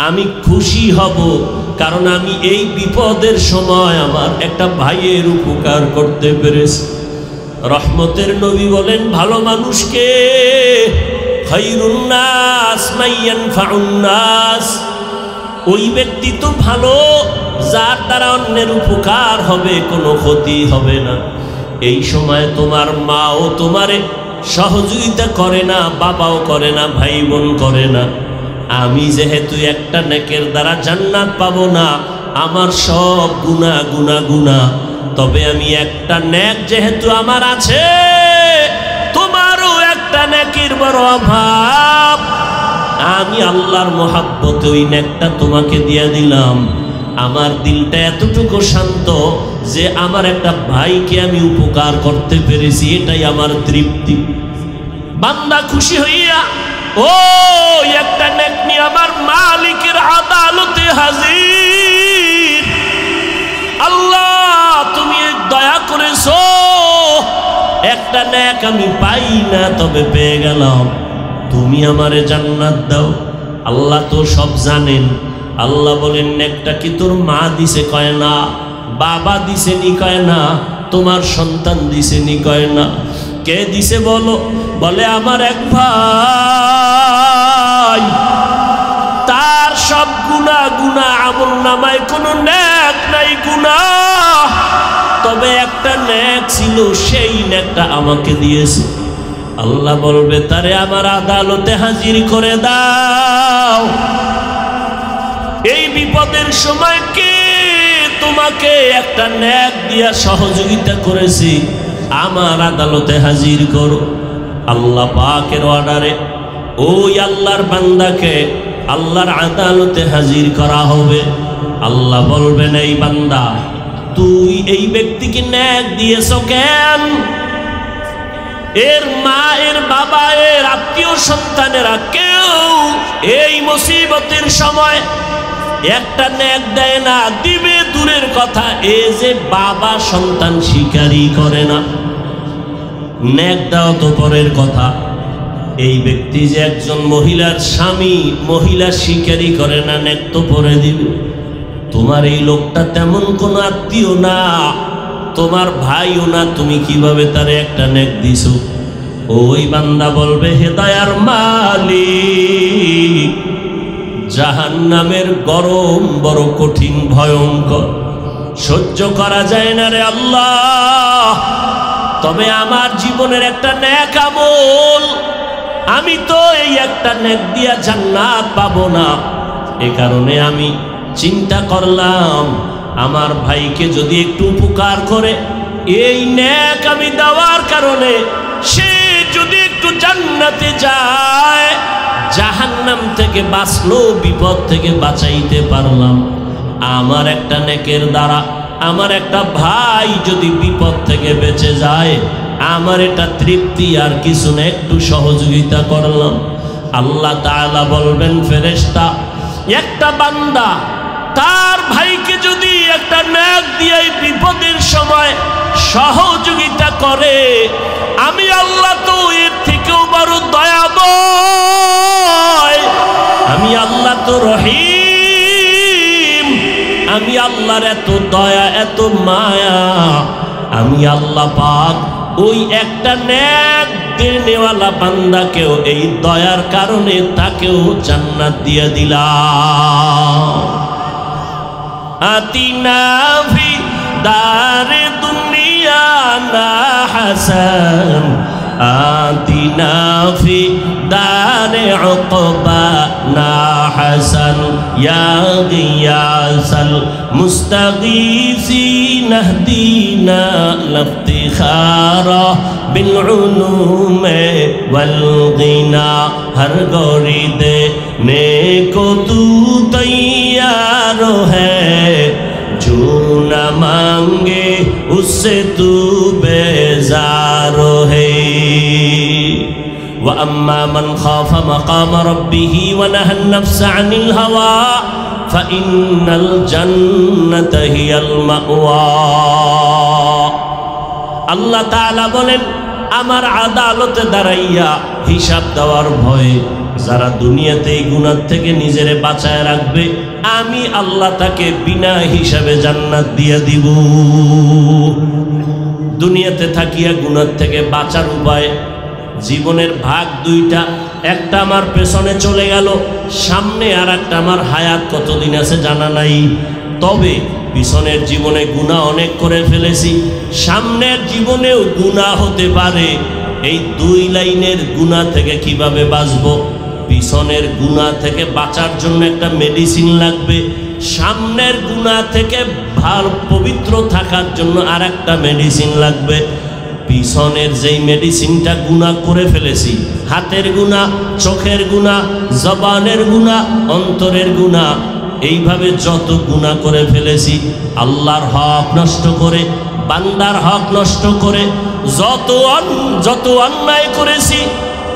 আমি খুশি হব, কারণ আমি এই বিপদের সময় আমার একটা ভাইয়ের উপকার করতে পেরেছি। রহমতের নবী বলেন, ভালো মানুষকে খায়রুন নাস মাইয়ানফাউন নাস, ওই ব্যক্তি তো ভালো যার দ্বারা অন্যের উপকার হবে, কোনো ক্ষতি হবে না। এই সময় তোমার মাও তোমারে সহযোগিতা করে না, বাবাও করে না, ভাই বোন করে না। আমি যেহেতু একটা নেকের দ্বারা জান্নাত পাবো না, আমার সব গুনাহ গুনাহ গুনাহ, তবে আমি একটা নেক যেহেতু আমার আছে, তোমারও একটা নেকের বড় অভাব, আমি আল্লাহর মহাব্বতে ওই নেকটা তোমাকে দিয়ে দিলাম। আমার দিলটা এতটুকু শান্ত যে আমার একটা ভাইকে আমি উপকার করতে পেরেছি, এটাই আমার তৃপ্তি। বান্দা খুশি হইয়া ও একটা নেক নিয়ে আমার মালিকের আদালতে হাজির। আল্লাহ তুমি দয়া করেছো, একটা নেক আমি পাই না, তবে পেয়ে গেলাম, তুমি আমারে জান্নাত দাও। আল্লাহ তো সব জানেন। আল্লাহ বলেন, নেকটা কি তোর মা দিছে? কয় না। বাবা দিছে নি? কয় না। তোমার সন্তান দিছে নি? কয় না। কে দিছে বলো? বলে আমার এক ভাই, তার সব গুনাহ গুনাহ, আমল নামায় কোনো নেক নাই, গুনাহ, তবে একটা নেক ছিল, সেই নেকটা আমাকে দিয়েছে। আল্লাহ বলবে, তারে আমার আদালতে হাজির করে দাও। এই বিপদের সময় কে তোমাকে একটা নেক দিয়া সহযোগিতা করেছি, আমার আদালতে হাজির করো। আল্লাহ পাকের অর্ডারে ওই আল্লাহর বান্দাকে আল্লাহর আদালতে হাজির করা হবে। আল্লাহ বলবেন, এই বান্দা, তুই এই ব্যক্তিকে নেক দিয়েছ কেন? এর মা, এর বাবা, এর আত্মীয় সন্তানেরা কেউ এই মুসিবতের সময় একটা নেক দেয় না, দিবে দূরের কথা, এ যে বাবা সন্তান স্বীকারই করে না। নেক দাও তো পরের কথা, এই ব্যক্তি যে একজন মহিলার স্বামী, মহিলা স্বীকারই করে না, নেক তো পরে দিবে। তোমার এই লোকটা তেমন কোনো আত্মীয় না, তোমার ভাইও না, তুমি কিভাবে তারে একটা নেক দিছো? ওই বান্দা বলবে, হে দয়ার মালিক, জাহান্নামের গরম বড় কঠিন, ভয়ঙ্কর, সহ্য করা যায় না রে আল্লাহ। তবে আমার জীবনের একটা নেক আমল, আমি তো এই একটা নেক দিয়া জান্নাত পাবো না। এ কারণে আমি চিন্তা করলাম, আমার ভাইকে যদি একটু উপকার করে, এই নেক আমি দেওয়ার কারণে সে যদি একটু জান্নাতে যায়, জাহান্নাম থেকে বাঁচলো, বিপদ থেকে বাঁচাইতে পারলাম। আমার একটা নেকের দ্বারা আমার একটা ভাই যদি বিপদ থেকে বেঁচে যায়, আমার এটা তৃপ্তি, আর কিছু না, একটু সহযোগিতা করলাম। আল্লাহ তাআলা বলবেন, ফেরেশতা, একটা বান্দা তার ভাইকে যদি একটা নেক দিয়ে বিপদের সময় সহযোগিতা করে, আমি আল্লাহ তো এর থেকেও বড় দয়াময়, আমি আল্লাহ তো রহিম, আমি আল্লাহর এত দয়া, এত মায়া, আমি আল্লাহ পাক ওই একটা নেক দেনেওয়ালা বান্দাকেও এই দয়ার কারণে তাকেও জান্নাত দিয়ে দিলাম। আতিনা ফি দারে দুনিয়া না হাসান, আতিনা ফি দারে উকবা না হাসান, ইয়া গিয়াসাল মুস্তাগীসিন ইহদিনা লিফতিখারা বিল উলুমে ওয়াল গিনা, হর গৌরি দে নেको तू तैयार है, जो न मांगे उससे तू बेजार है। वअम्मा मन खाफ मकाम रब्बिह वनहा अन्नफ्स अनिल हवा फइन्नल जन्नत हियल मावा। আল্লাহ তাআলা বলেন, আমার আদালতে দাঁড়াইয়া হিসাব দেওয়ার ভয়ে যারা দুনিয়াতে এই গুনাহ থেকে নিজেরে বাঁচায় রাখবে, আমি আল্লাহ তাকে বিনা হিসাবে জান্নাত দিয়ে দিব। দুনিয়াতে থাকিয়া গুনাহ থেকে বাঁচার উপায়, জীবনের ভাগ দুইটা, একটা আমার পেছনে চলে গেল, সামনে আর একটা আমার হায়াত কতদিন আছে জানা নাই। তবে পিছনের জীবনে গুনাহ অনেক করে ফেলেছি, সামনের জীবনেও গুনাহ হতে পারে। এই দুই লাইনের গুনাহ থেকে কিভাবে বাঁচব? পিছনের গুনাহ থেকে বাঁচার জন্য একটা মেডিসিন লাগবে, সামনের গুনাহ থেকে ভালো পবিত্র থাকার জন্য আর একটা মেডিসিন লাগবে। পিছনের যেই মেডিসিনটা গুনাহ করে ফেলেছি, হাতের গুনাহ, চোখের গুনাহ, জবানের গুনাহ, অন্তরের গুনাহ, এইভাবে যত গুনাহ করে ফেলেছি, আল্লাহর হক নষ্ট করে, বান্দার হক নষ্ট করে, যত অন্যায় করেছি,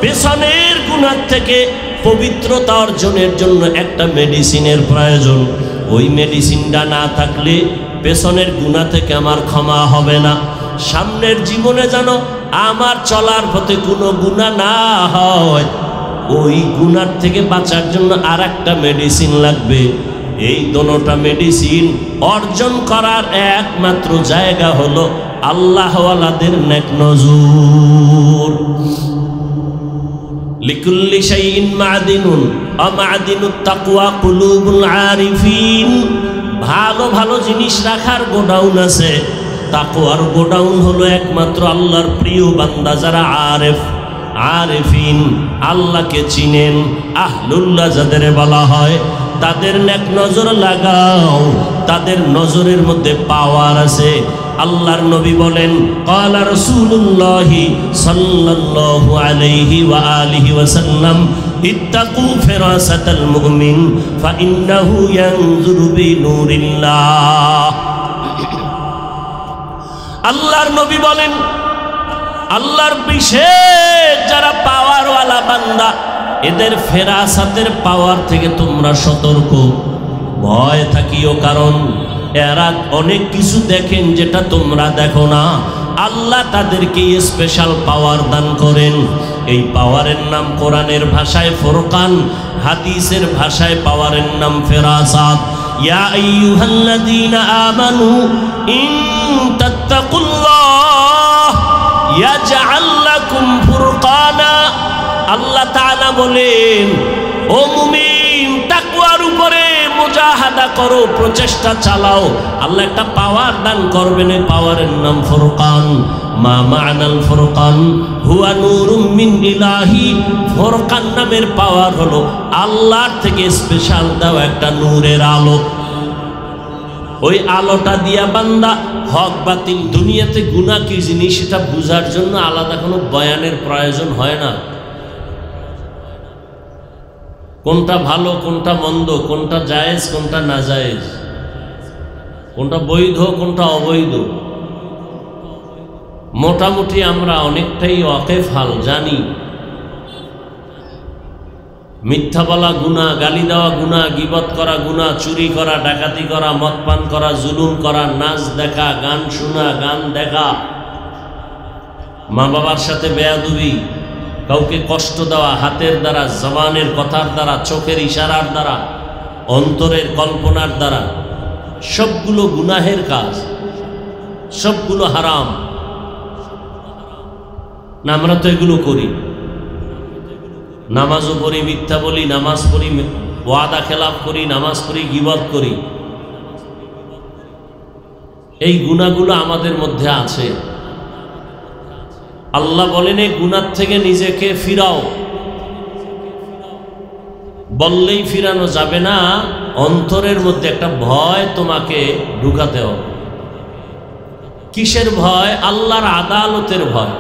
পেছনের গুনাহ থেকে পবিত্রতা অর্জনের জন্য একটা মেডিসিনের প্রয়োজন। ওই মেডিসিনটা না থাকলে পেছনের গুনাহ থেকে আমার ক্ষমা হবে না। সামনের জীবনে যেন আমার চলার পথে কোনো গুনাহ না হয়, ওই গুনাহ থেকে বাঁচার জন্য আর একটা মেডিসিন লাগবে। এই দোনোটা মেডিসিন অর্জন করার একমাত্র জায়গা হলো আল্লাহওয়ালাদের নেক নজর। লিকুল্লি শাইইন মা'দিনুন ওয়া মা'দিনুত তাকওয়া কুলুবুল আরিফিন। ভালো ভালো জিনিস রাখার গোডাউন আছে, তাকওয়ার গোডাউন হলো একমাত্র আল্লাহর প্রিয় বান্দা যারা আরেফিন, আল্লাহকে চিনেন, আহলুল্লাহ যাদের বলা হয়, তাদের নেক নজর লাগাও। তাদের নজরের মধ্যে পাওয়ার আছে। আল্লাহর নবী বলেন, ক্বালা রাসূলুল্লাহি সাল্লাল্লাহু আলাইহি ওয়া আলিহি ওয়াসাল্লাম, ইত্তাকু ফিরাসাতাল মুমিন ফাইন্নাহু ইয়ানজুরু বিনুরিল্লাহ। আল্লাহর নবী বলেন, আল্লাহর বিশেষ যারা পাওয়ারওয়ালা বান্দা, এদের ফেরাসাতের পাওয়ার থেকে তোমরা সতর্ক, ভয় থাকিও, কারণ এরা অনেক কিছু দেখেন যেটা তোমরা দেখো না। আল্লাহ তাদেরকে স্পেশাল পাওয়ার দান করেন। এই পাওয়ারের নাম কোরআনের ভাষায় ফুরকান, হাদিসের ভাষায় পাওয়ারের নাম ফেরাসাত। ইয়া আইয়ুহাল্লাযীনা আমানু ইন তাত্তাকুল্লাহ ইয়াজআল লাকুম ফুরকানা। আল্লাহ তাআলা বলেন, ও মুমিন, তাকওয়ার উপরে মুজাহাদা করো, প্রচেষ্টা চালাও, আল্লাহ একটা পাওয়ার দান করবেন। এই পাওয়ারের নাম ফুরকান। মা মা'নাল ফুরকান হুয়া নূরুম মিন ইলাহি। ফুরকান নামের পাওয়ার হলো আল্লাহর থেকে স্পেশাল দেওয়া একটা নূরের আলো। ওই আলোটা দিয়া বান্দা হক বাতিল, দুনিয়াতে গুনাহ কি জিনিস সেটা বুঝার জন্য আলাদা কোনো বয়ানের প্রয়োজন হয় না। কোনটা ভালো, কোনটা মন্দ, কোনটা জায়েজ, কোনটা নাজায়েজ, কোনটা বৈধ, কোনটা অবৈধ, মোটামুটি আমরা অনেকটাই ওয়াকিফাল, জানি। মিথ্যা বলা গুনাহ, গালি দেওয়া গুনাহ, গীবত করা গুনাহ, চুরি করা, ডাকাতি করা, মদ পান করা, জুলুম করা, নাচ দেখা, গান শোনা, গান দেখা, মা বাবার সাথে বেয়াদবি, কাউকে কষ্ট দেওয়া, হাতের দ্বারা, জবানের কথার দ্বারা, চোখের ইশারার দ্বারা, অন্তরের কল্পনার দ্বারা, সবগুলো গুনাহের কাজ, সবগুলো হারাম না। আমরা তো এগুলো করি, নামাজও পড়ি, মিথ্যা বলি, নামাজ পড়ি, ওয়াদা খেলাফ করি, নামাজ পড়ি, গীবত করি। এই গুনাহগুলো আমাদের মধ্যে আছে। আল্লাহ বলেন, এই গুনাহ থেকে নিজেকে ফিরাও। বললেই ফিরানো যাবে না, অন্তরের মধ্যে একটা ভয় তোমাকে ঢুকাতে হবে। কিসের ভয়? আল্লাহর আদালতের ভয়।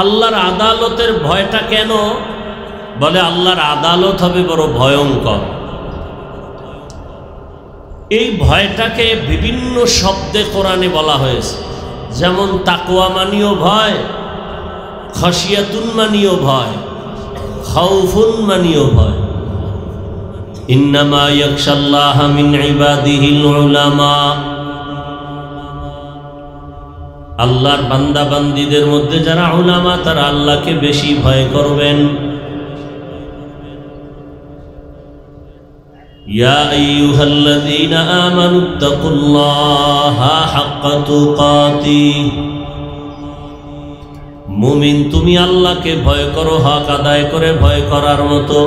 আল্লাহর আদালতের ভয়টা কেন? বলে আল্লাহর আদালত হবে বড় ভয়ঙ্কর। এই ভয়টাকে বিভিন্ন শব্দে কোরআনে বলা হয়েছে। যেমন তাকওয়া মানিও ভয়, খাশিয়াতুন মানিও ভয়, খাউফুন মানিও ভয়। ইন্নামা ইয়াখশাল্লাহা মিন ইবাদিহিল উলামা। আল্লাহর বান্দা বান্দীদের মধ্যে যারা উলামা তারা আল্লাহকে বেশি ভয় করবেন। ইয়া আইয়ুহাল্লাযীনা আমানুত্তাকুল্লাহা হাক্কা তুকাতিহ, মুমিন তুমি আল্লাহকে ভয় করো হক আদায় করে ভয় করার মতো।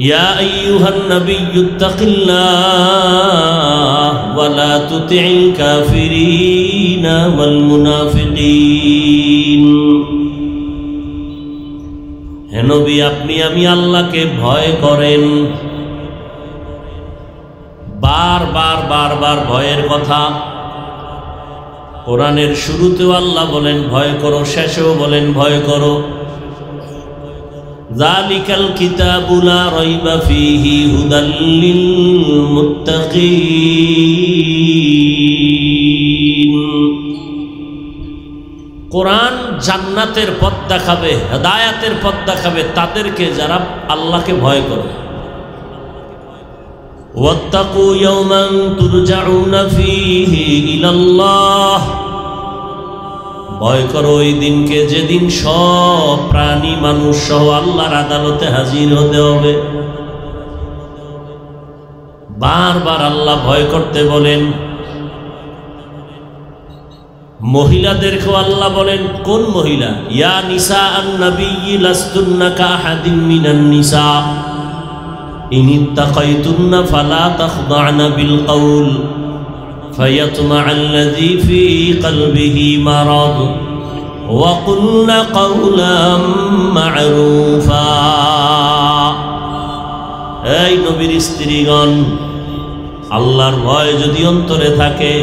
ইয়া আইয়ুহান নাবিয়্যুত্তাকিল্লাহ ওয়া লা তুতি'ল কাফিরিনা ওয়াল মুনাফিকিন, হে নবী আপনি আমি আল্লাহকে ভয় করেন। বারবার বারবার ভয়ের কথা কোরআনের শুরুতেও আল্লাহ বলেন ভয় করো, শেষেও বলেন ভয় করো। যালিকাল কিতাবু লা রাইবা ফীহি হুদাল লিল মুত্তাকিন, কোরআন জান্নাতের পথ দেখাবে, হেদায়েতের পথ দেখাবে তাদেরকে যারা আল্লাহকে ভয় করে। ওয়াত্তাকু ইয়াওমান তুরজাউনা ফীহি ইলাল্লাহ, ভয় করো ওই দিনকে যেদিন সব প্রাণী মানুষ সহ আল্লাহর আদালতে হাজির হতে হবে। বারবার আল্লাহ ভয় করতে বলেন। মহিলাদেরকেও আল্লাহ বলেন, কোন মহিলা? ইয়া নিসা আন-নাবিয়্যি লাস্তুন্না কাআহাদিন মিনান নিসা ইন ইত্তাকাইতুন্না ফালা তাখদা'না বিল কওল ফায়াতমা'আল্লাযী ফী কলবিহি মারাদ ওয়া কুলনা কওলাম মা'রুফা। এই নবীর স্ত্রীগণ, আল্লাহর ভয় যদি অন্তরে থাকে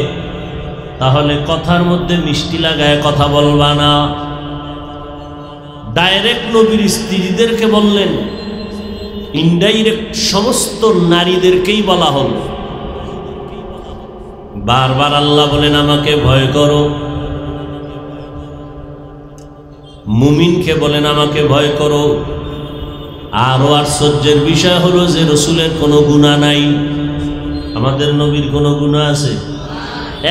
তাহলে কথার মধ্যে মিষ্টি লাগায় কথা বলবা না। ডাইরেক্ট নবীর স্ত্রীদেরকে বললেন, ইনডাইরেক্ট সমস্ত নারীদেরকেই বলা হল। বারবার আল্লাহ বলেন আমাকে ভয় করো। মুমিনকে বলেন আমাকে ভয় করো। আরো আশ্চর্যের বিষয় হলো যে রসুলের কোনো গুনাহ নাই। আমাদের নবীর কোনো গুনাহ আছে?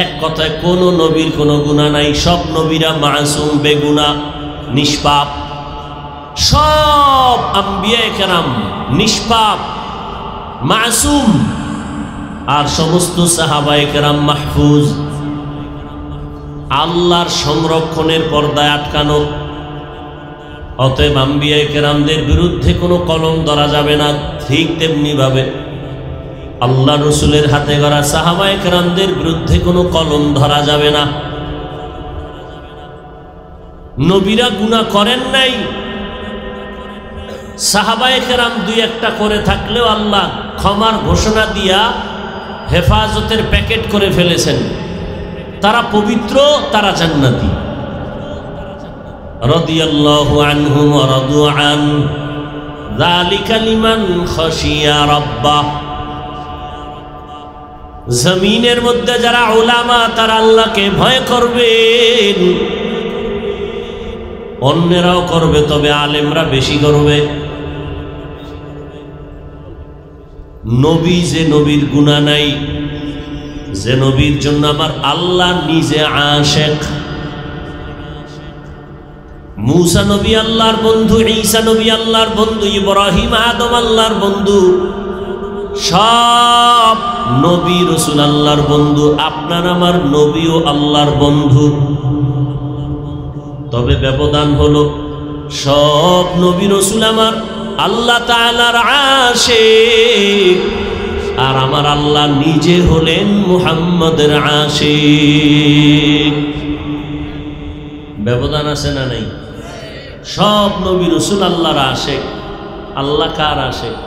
এক কথায় কোনো নবীর কোনো গুনাহ নাই। সব নবীরা মাসুম, বেগুনাহ, নিষ্পাপ। সব আম্বিয়ায়ে কেরাম নিষ্পাপ, মাসুম, আর সমস্ত সাহাবায়ে কেরাম মাহফুজ, আল্লাহর সংরক্ষণের পর্দায় আটকানো। অতএব আম্বিয়ায়ে কেরামদের বিরুদ্ধে কোনো কলম ধরা যাবে না। ঠিক তেমনি ভাবে আল্লাহ রসুলের হাতে গড়া সাহাবায়ে কেরামদের বিরুদ্ধে কোনো কলম ধরা যাবে না। নবীরা গুনাহ করেন নাই, সাহাবায়ে কেরাম দুই একটা করে থাকলেও আল্লাহ ক্ষমার ঘোষণা দিয়া হেফাজতের প্যাকেট করে ফেলেছেন। তারা পবিত্র, তারা জান্নাতি। রাদিয়াল্লাহু আনহুম ওয়া রাদু আন, যালিকা লিমান খাশিয়া রাব্বাহ। জমিনের মধ্যে যারা উলামা তারা আল্লাহকে ভয় করবেন। অন্যরাও করবে, তবে আলেমরা বেশি করবে। নবী যে নবীর গুনাহ নাই, যে নবীর জন্য আমার আল্লাহ নিজে আশেক। মূসা নবী আল্লাহর বন্ধু, ঈসা নবী আল্লাহর বন্ধু, ইব্রাহিম আদম আল্লাহর বন্ধু, সব নবী রসুল আল্লাহর বন্ধু। আপনার আমার নবীও আল্লাহর বন্ধু। তবে ব্যবধান হলো সব নবী রসুল আমার আল্লাহ তাআলার আশিক, আর আমার আল্লাহ নিজে হলেন মুহাম্মদের আশিক। ব্যবধান আছে না নাই? সব নবী রসুল আল্লাহর আশিক। আল্লাহ কার আশিক?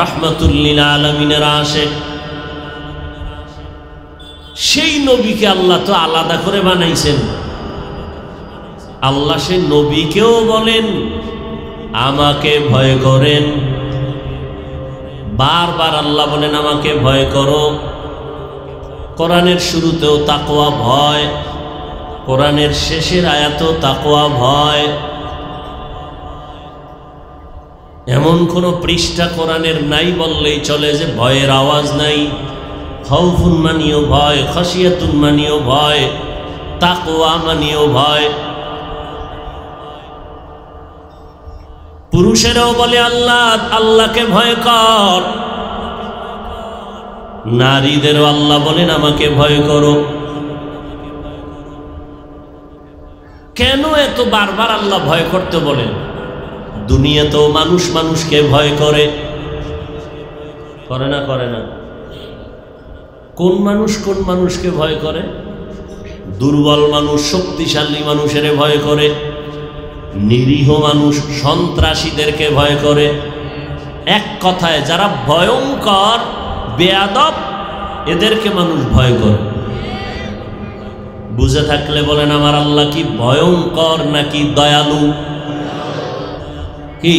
রাহমাতুল লিল আলামিনের আশিক। সেই নবীকে আল্লাহ তো আলাদা করে বানাইছেন। আল্লাহ সে নবীকেও বলেন আমাকে ভয় করেন। বারবার আল্লাহ বলেন আমাকে ভয় করো। কোরআনের শুরুতেও তাকওয়া ভয়, কোরআনের শেষের আয়াতেও তাকওয়া ভয়। এমন কোন পৃষ্ঠা কোরআনের নাই বললেই চলে যে ভয়ের আওয়াজ নাই। খাউফুন মানিও ভয়, খাশিয়াতুন মানিও ভয়, তাকওয়া মানিও ভয়। পুরুষেরাও বলে আল্লাহকে ভয় কর, নারীদেরও আল্লাহ বলেন আমাকে ভয় করো। কেন এত বারবার আল্লাহ ভয় করতে বলেন? দুনিয়াতেও মানুষ মানুষকে ভয় করে, করে না? করে না? কোন মানুষ কোন মানুষকে ভয় করে? দুর্বল মানুষ শক্তিশালী মানুষের ভয় করে, নিরীহ মানুষ সন্ত্রাসীদেরকে ভয় করে। এক কথায় যারা ভয়ঙ্কর বেয়াদব এদেরকে মানুষ ভয় করে। বুঝে থাকলে বলেন আমার আল্লাহ কি ভয়ঙ্কর নাকি দয়ালু? কি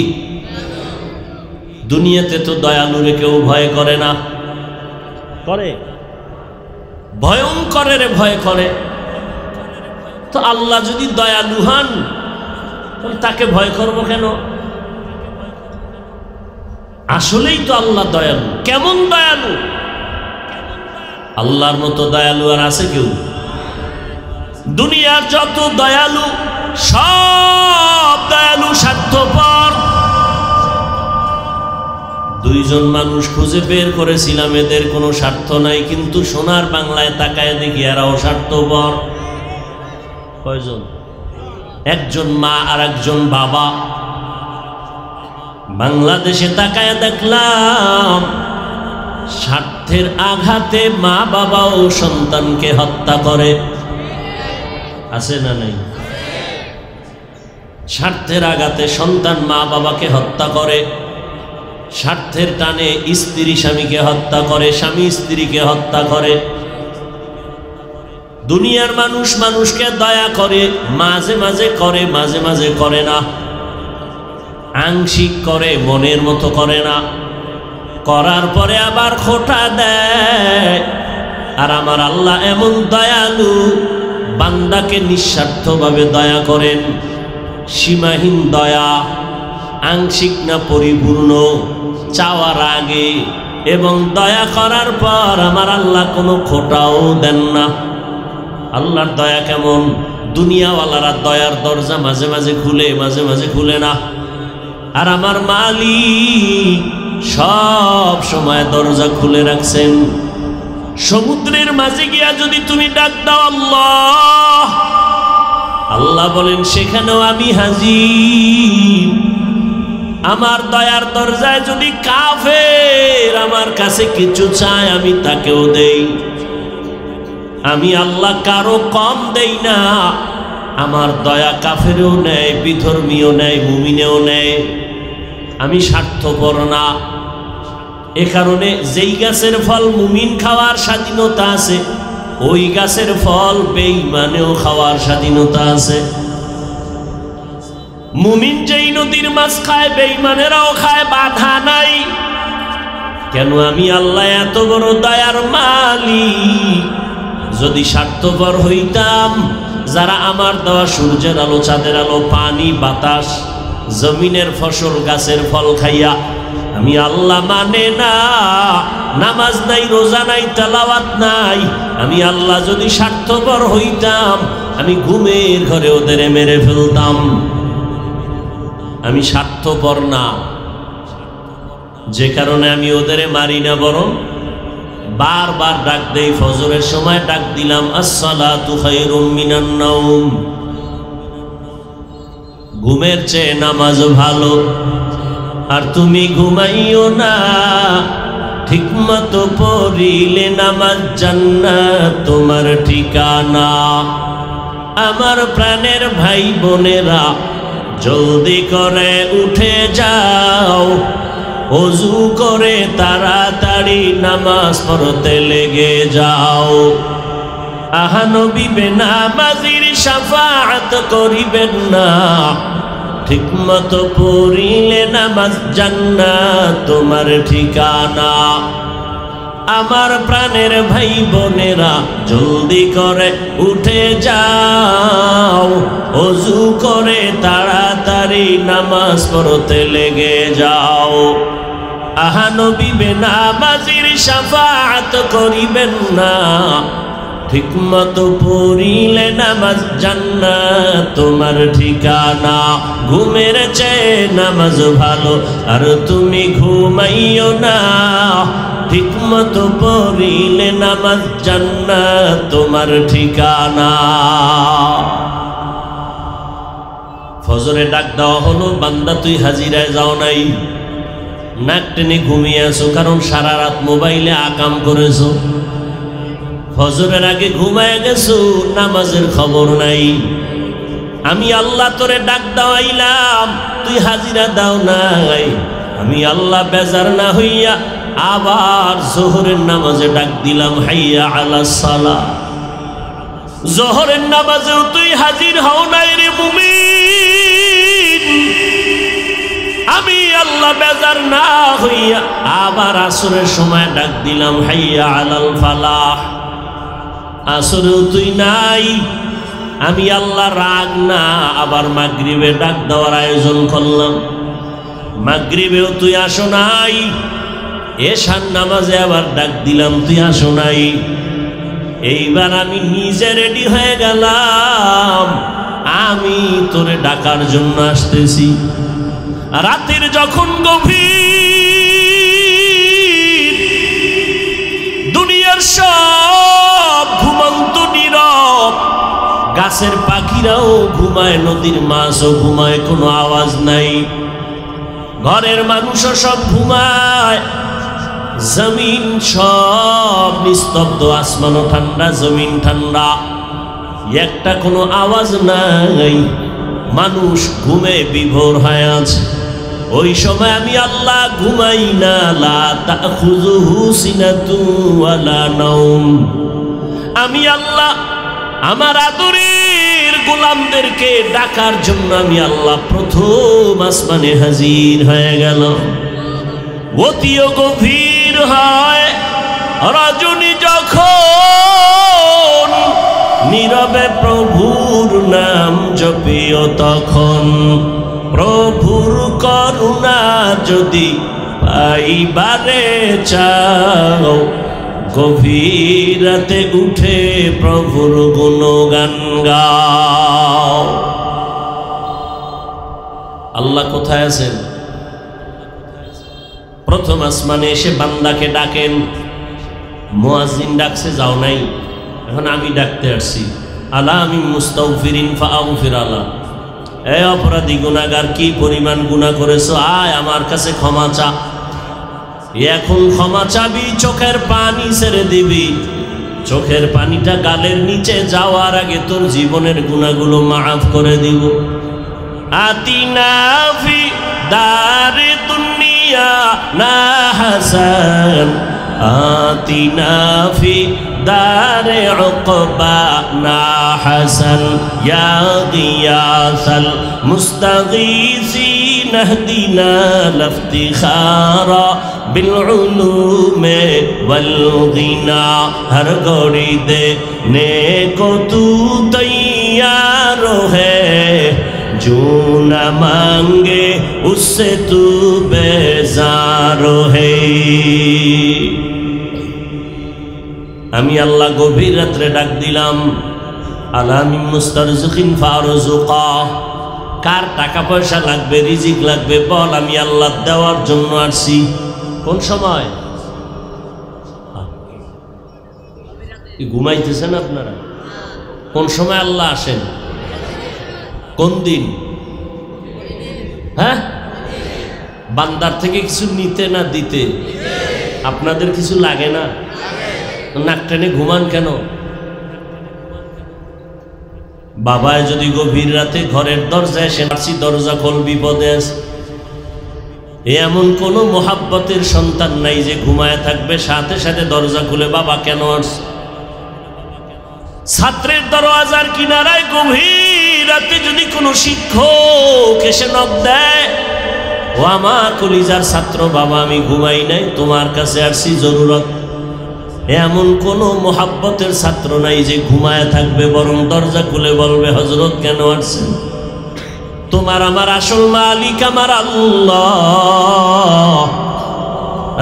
দুনিয়াতে তো দয়ালুরে কেউ ভয় করে না, করে? ভয়ঙ্করের ভয় করে। তো আল্লাহ যদি দয়ালু হন তাহলে তাকে ভয় করব কেন? আসলেই তো আল্লাহ দয়ালু। কেমন দয়ালু? আল্লাহর মতো দয়ালু আর আছে কেউ? দুনিয়ার যত দয়ালু সব দয়ালু স্বার্থপর। দুইজন মানুষ খুঁজে বের করেছিলাম, এদের কোনো স্বার্থ নাই, কিন্তু সোনার বাংলায় তাকায় দেখি এরাও স্বার্থপর। কয়জন? একজন মা আর একজন বাবা। বাংলাদেশে তাকায় দেখলাম স্বার্থের আঘাতে মা বাবাও সন্তানকে হত্যা করে। আছে না নাই? স্বার্থের আঘাতে সন্তান মা বাবাকে হত্যা করে, স্বার্থের টানে স্ত্রী স্বামীকে হত্যা করে, স্বামী স্ত্রীকে হত্যা করে। দুনিয়ার মানুষ মানুষকে দয়া করে, মাঝে মাঝে করে, মাঝে মাঝে করে না। আংশিক করে, মনের মতো করে না। করার পরে আবার খোঁটা দেয়। আর আমার আল্লাহ এমন দয়ালু, বান্দাকে নিঃস্বার্থভাবে দয়া করেন। সীমাহীন দয়া, আংশিক না পরিপূর্ণ, চাওয়ার আগে এবং দয়া করার পর আমার আল্লাহ কোনো খোঁটাও দেন না। আল্লাহর দয়া কেমন? দুনিয়াওয়ালারা দয়ার দরজা মাঝে মাঝে খুলে, মাঝে মাঝে খুলে না। আর আমার মালিক সব সময় দরজা খুলে রাখছেন। সমুদ্রের মাঝে গিয়া যদি তুমি ডাক দাও আল্লাহ, আল্লাহ বলেন সেখানেও আমি হাজির। আমার দয়ার দরজায় যদি কাফের আমার কাছে কিছু চায় আমি তাকেও দেই। আমি আল্লাহ কারো কম দেই না। আমার দয়া কাফেরও নেয়, বিধর্মীও নেয়, মুমিনেও নেয়। আমি স্বার্থপর না। এ কারণে যেই গাছের ফল মুমিন খাওয়ার স্বাধীনতা আছে, ওই গাছের ফল বেঈমানেও খাওয়ার স্বাধীনতা আছে। মুমিন যেই নদীর মাছ খায় বেঈমানেরাও খায়, বাধা নাই। কেন? আমি আল্লাহ এত বড় দয়ার মালিক। যদি স্বার্থপর হইতাম, যারা আমার দেওয়া সূর্যের আলো, চাঁদের আলো, পানি, বাতাস, জমিনের ফসল, গাছের ফল খাইয়া আমি আল্লাহ মানে না, নামাজ নাই, রোজা নাই, তেলাওয়াত নাই, আমি আল্লাহ যদি স্বার্থপর হইতাম আমি ঘুমের ঘরে ওদের মেরে ফেলতাম। আমি স্বার্থপর না, যে কারণে আমি ওদের মারি না, বরং বারবার ডাক দেই। ফজরের সময় ডাক দিলাম, আসসালাতু খায়রুম মিনান নাওম। ঘুমের চেয়ে নামাজ ভালো। আর তুমি ঘুমাইও না, ঠিকমতো পড়িলে নামাজ জান্নাত তোমার ঠিকানা। আমার প্রাণের ভাই বোনেরা, জলদি করে উঠে যাও, ওযু করে তাড়াতাড়ি নামাজ পড়তে লেগে যাও। আহা নবী বেনামাজির শাফাআত করিবেন না, ঠিকমতো পড়িলে নামাজ জান্নাত তোমার ঠিকানা। আমার প্রাণের ভাই বোনেরা, জলদি করে উঠে যাও, ওযু করে তাড়াতাড়ি নামাজ পড়তে লেগে যাও। আহা নবী বেনামাজির শাফাআত করিবেন না, ঠিকমতো পড়িলে নামাজ জান্নাত তোমার ঠিকানা। ঘুমের চেয়ে নামাজ ভালো, আর তুমি ঘুমাইও না, ঠিকমতো পড়িলে নামাজ জান্নাত তোমার ঠিকানা। ফজরে ডাক দেওয়া হলো, বান্দা তুই হাজিরায় যাও নাই, নাক টেনে ঘুমিয়ে আছো, কারণ সারা রাত মোবাইলে আকাম করেছো, ফজরের আগে ঘুমায় গেছো, নামাজের খবর নাই। আমি আল্লাহ তোরে ডাক দাওয়াইলাম, তুই হাজিরা দাও নাই। আমি আল্লাহ বেজার না হইয়া আবার জোহরের নামাজে ডাক দিলাম, হাইয়া আলাস সালাহ। জোহরের নামাজেও তুই হাজির হও নাই রে মুমিন। আমি আল্লাহ বেজার না হইয়া আবার আসরের সময় ডাক দিলাম, হাইয়া আলাল ফালাহ। আসরেও তুই নাই। আমি আল্লাহ রাগ না, আবার মাগরিবে ডাক দেওয়ার আয়োজন করলাম, মাগরিবেও তুই আসো নাই। এশার নামাজে আবার ডাক দিলাম, তুই আসো নাই। এইবার আমি নিজে রেডি হয়ে গেলাম, আমি তোরে ডাকার জন্য আসতেছি। রাতের যখন গভীর, দুনিয়ার সব ঘুমন্ত নীরব, গাছের পাখিরাও ঘুমায়, নদীর মাছও ঘুমায়, কোনো আওয়াজ নাই, ঘরের মানুষও সব ঘুমায়, জমিন সব নিস্তব্ধ, আসমানও ঠান্ডা, জমিন ঠান্ডা, একটা কোনো আওয়াজ নাই, মানুষ ঘুমে বিভোর হয়ে আছে। ওই সময় আমি আল্লাহ ঘুমাই না, লা তাখুযুহু সিনাতুন ওয়ালা নাওম। আমি আল্লাহ আমার আদরের গোলামদেরকে ডাকার জন্য আমি আল্লাহ প্রথম আসমানে হাজির হয়ে গেল। অতিও গভীর হয় রজনী যখন, নীরবে প্রভুর নাম জপিও তখন। প্রভুর করুণা যদি পাইবারে চাও, গভীর রাতে উঠে প্রভুর গুণগান গাও। আল্লাহ কোথায় আছেন? প্রথম আসমানে এসে বান্দাকে ডাকেন। মুয়াজ্জিন ডাকছে, যাও নাই, এখন আমি ডাকতে আসছি। আলা আমি মুস্তাগফিরিন ফাগফির আলা। এ অপরাধী গুনাহগার, কি পরিমাণ গুনাহ করেছো, আয় আমার কাছে ক্ষমা চা। এখন ক্ষমা চাবি, চোখের পানি ছেড়ে দিবি, চোখের পানিটা গালের নিচে যাওয়ার আগে তোর জীবনের গুনাহগুলো মাফ করে দিব। আতিনা ফি দারে দুনিয়া না হাসান, আতিনা ফি দারে উকবা না হাসান, ইয়া গিয়াসাল মুস্তাগীসিন ইহদিনা লাফতিখারা বিল উলুমে ওয়াল গিনা। হর গড়ি দে নেকো তু তৈয়ার है, जो न मांगे उससे तू बेजार है। আমি আল্লাহ গভীর রাত্রে ডাক দিলাম, আলামিন মুস্তারজিকিন ফারজুকা। কার টাকা পয়সা লাগবে, রিজিক লাগবে, বল, আমি আল্লাহ দেওয়ার জন্য আসছি। কোন সময়? ঘুমাইতেছেন আপনারা? কোন সময় আল্লাহ আসেন? কোন দিন? হ্যাঁ, বান্দার থেকে কিছু নিতে না দিতে? আপনাদের কিছু লাগে না? নাক টেনে ঘুমান কেন? বাবায় যদি গভীর রাতে ঘরের দরজায় এসে আসি, দরজা খোল, বিপদে আছে। এমন কোনো মোহাব্বতের সন্তান নাই যে ঘুমায় থাকবে, সাথে সাথে দরজা খুলে বাবা কেন আসছে। ছাত্রের দরওয়াজার কিনারায় গভীর রাতে যদি কোনো শিক্ষক এসে নক দেয়, ও আমার কলিজার ছাত্র, বাবা আমি ঘুমাই নাই, তোমার কাছে আসছি জরুরত। এমন কোনো মোহাব্বতের ছাত্র নাই যে ঘুমায় থাকবে, বরং দরজা খুলে বলবে, হযরত কেন আসছেন? তোমার আমার আসল মালিক আমার আল্লাহ।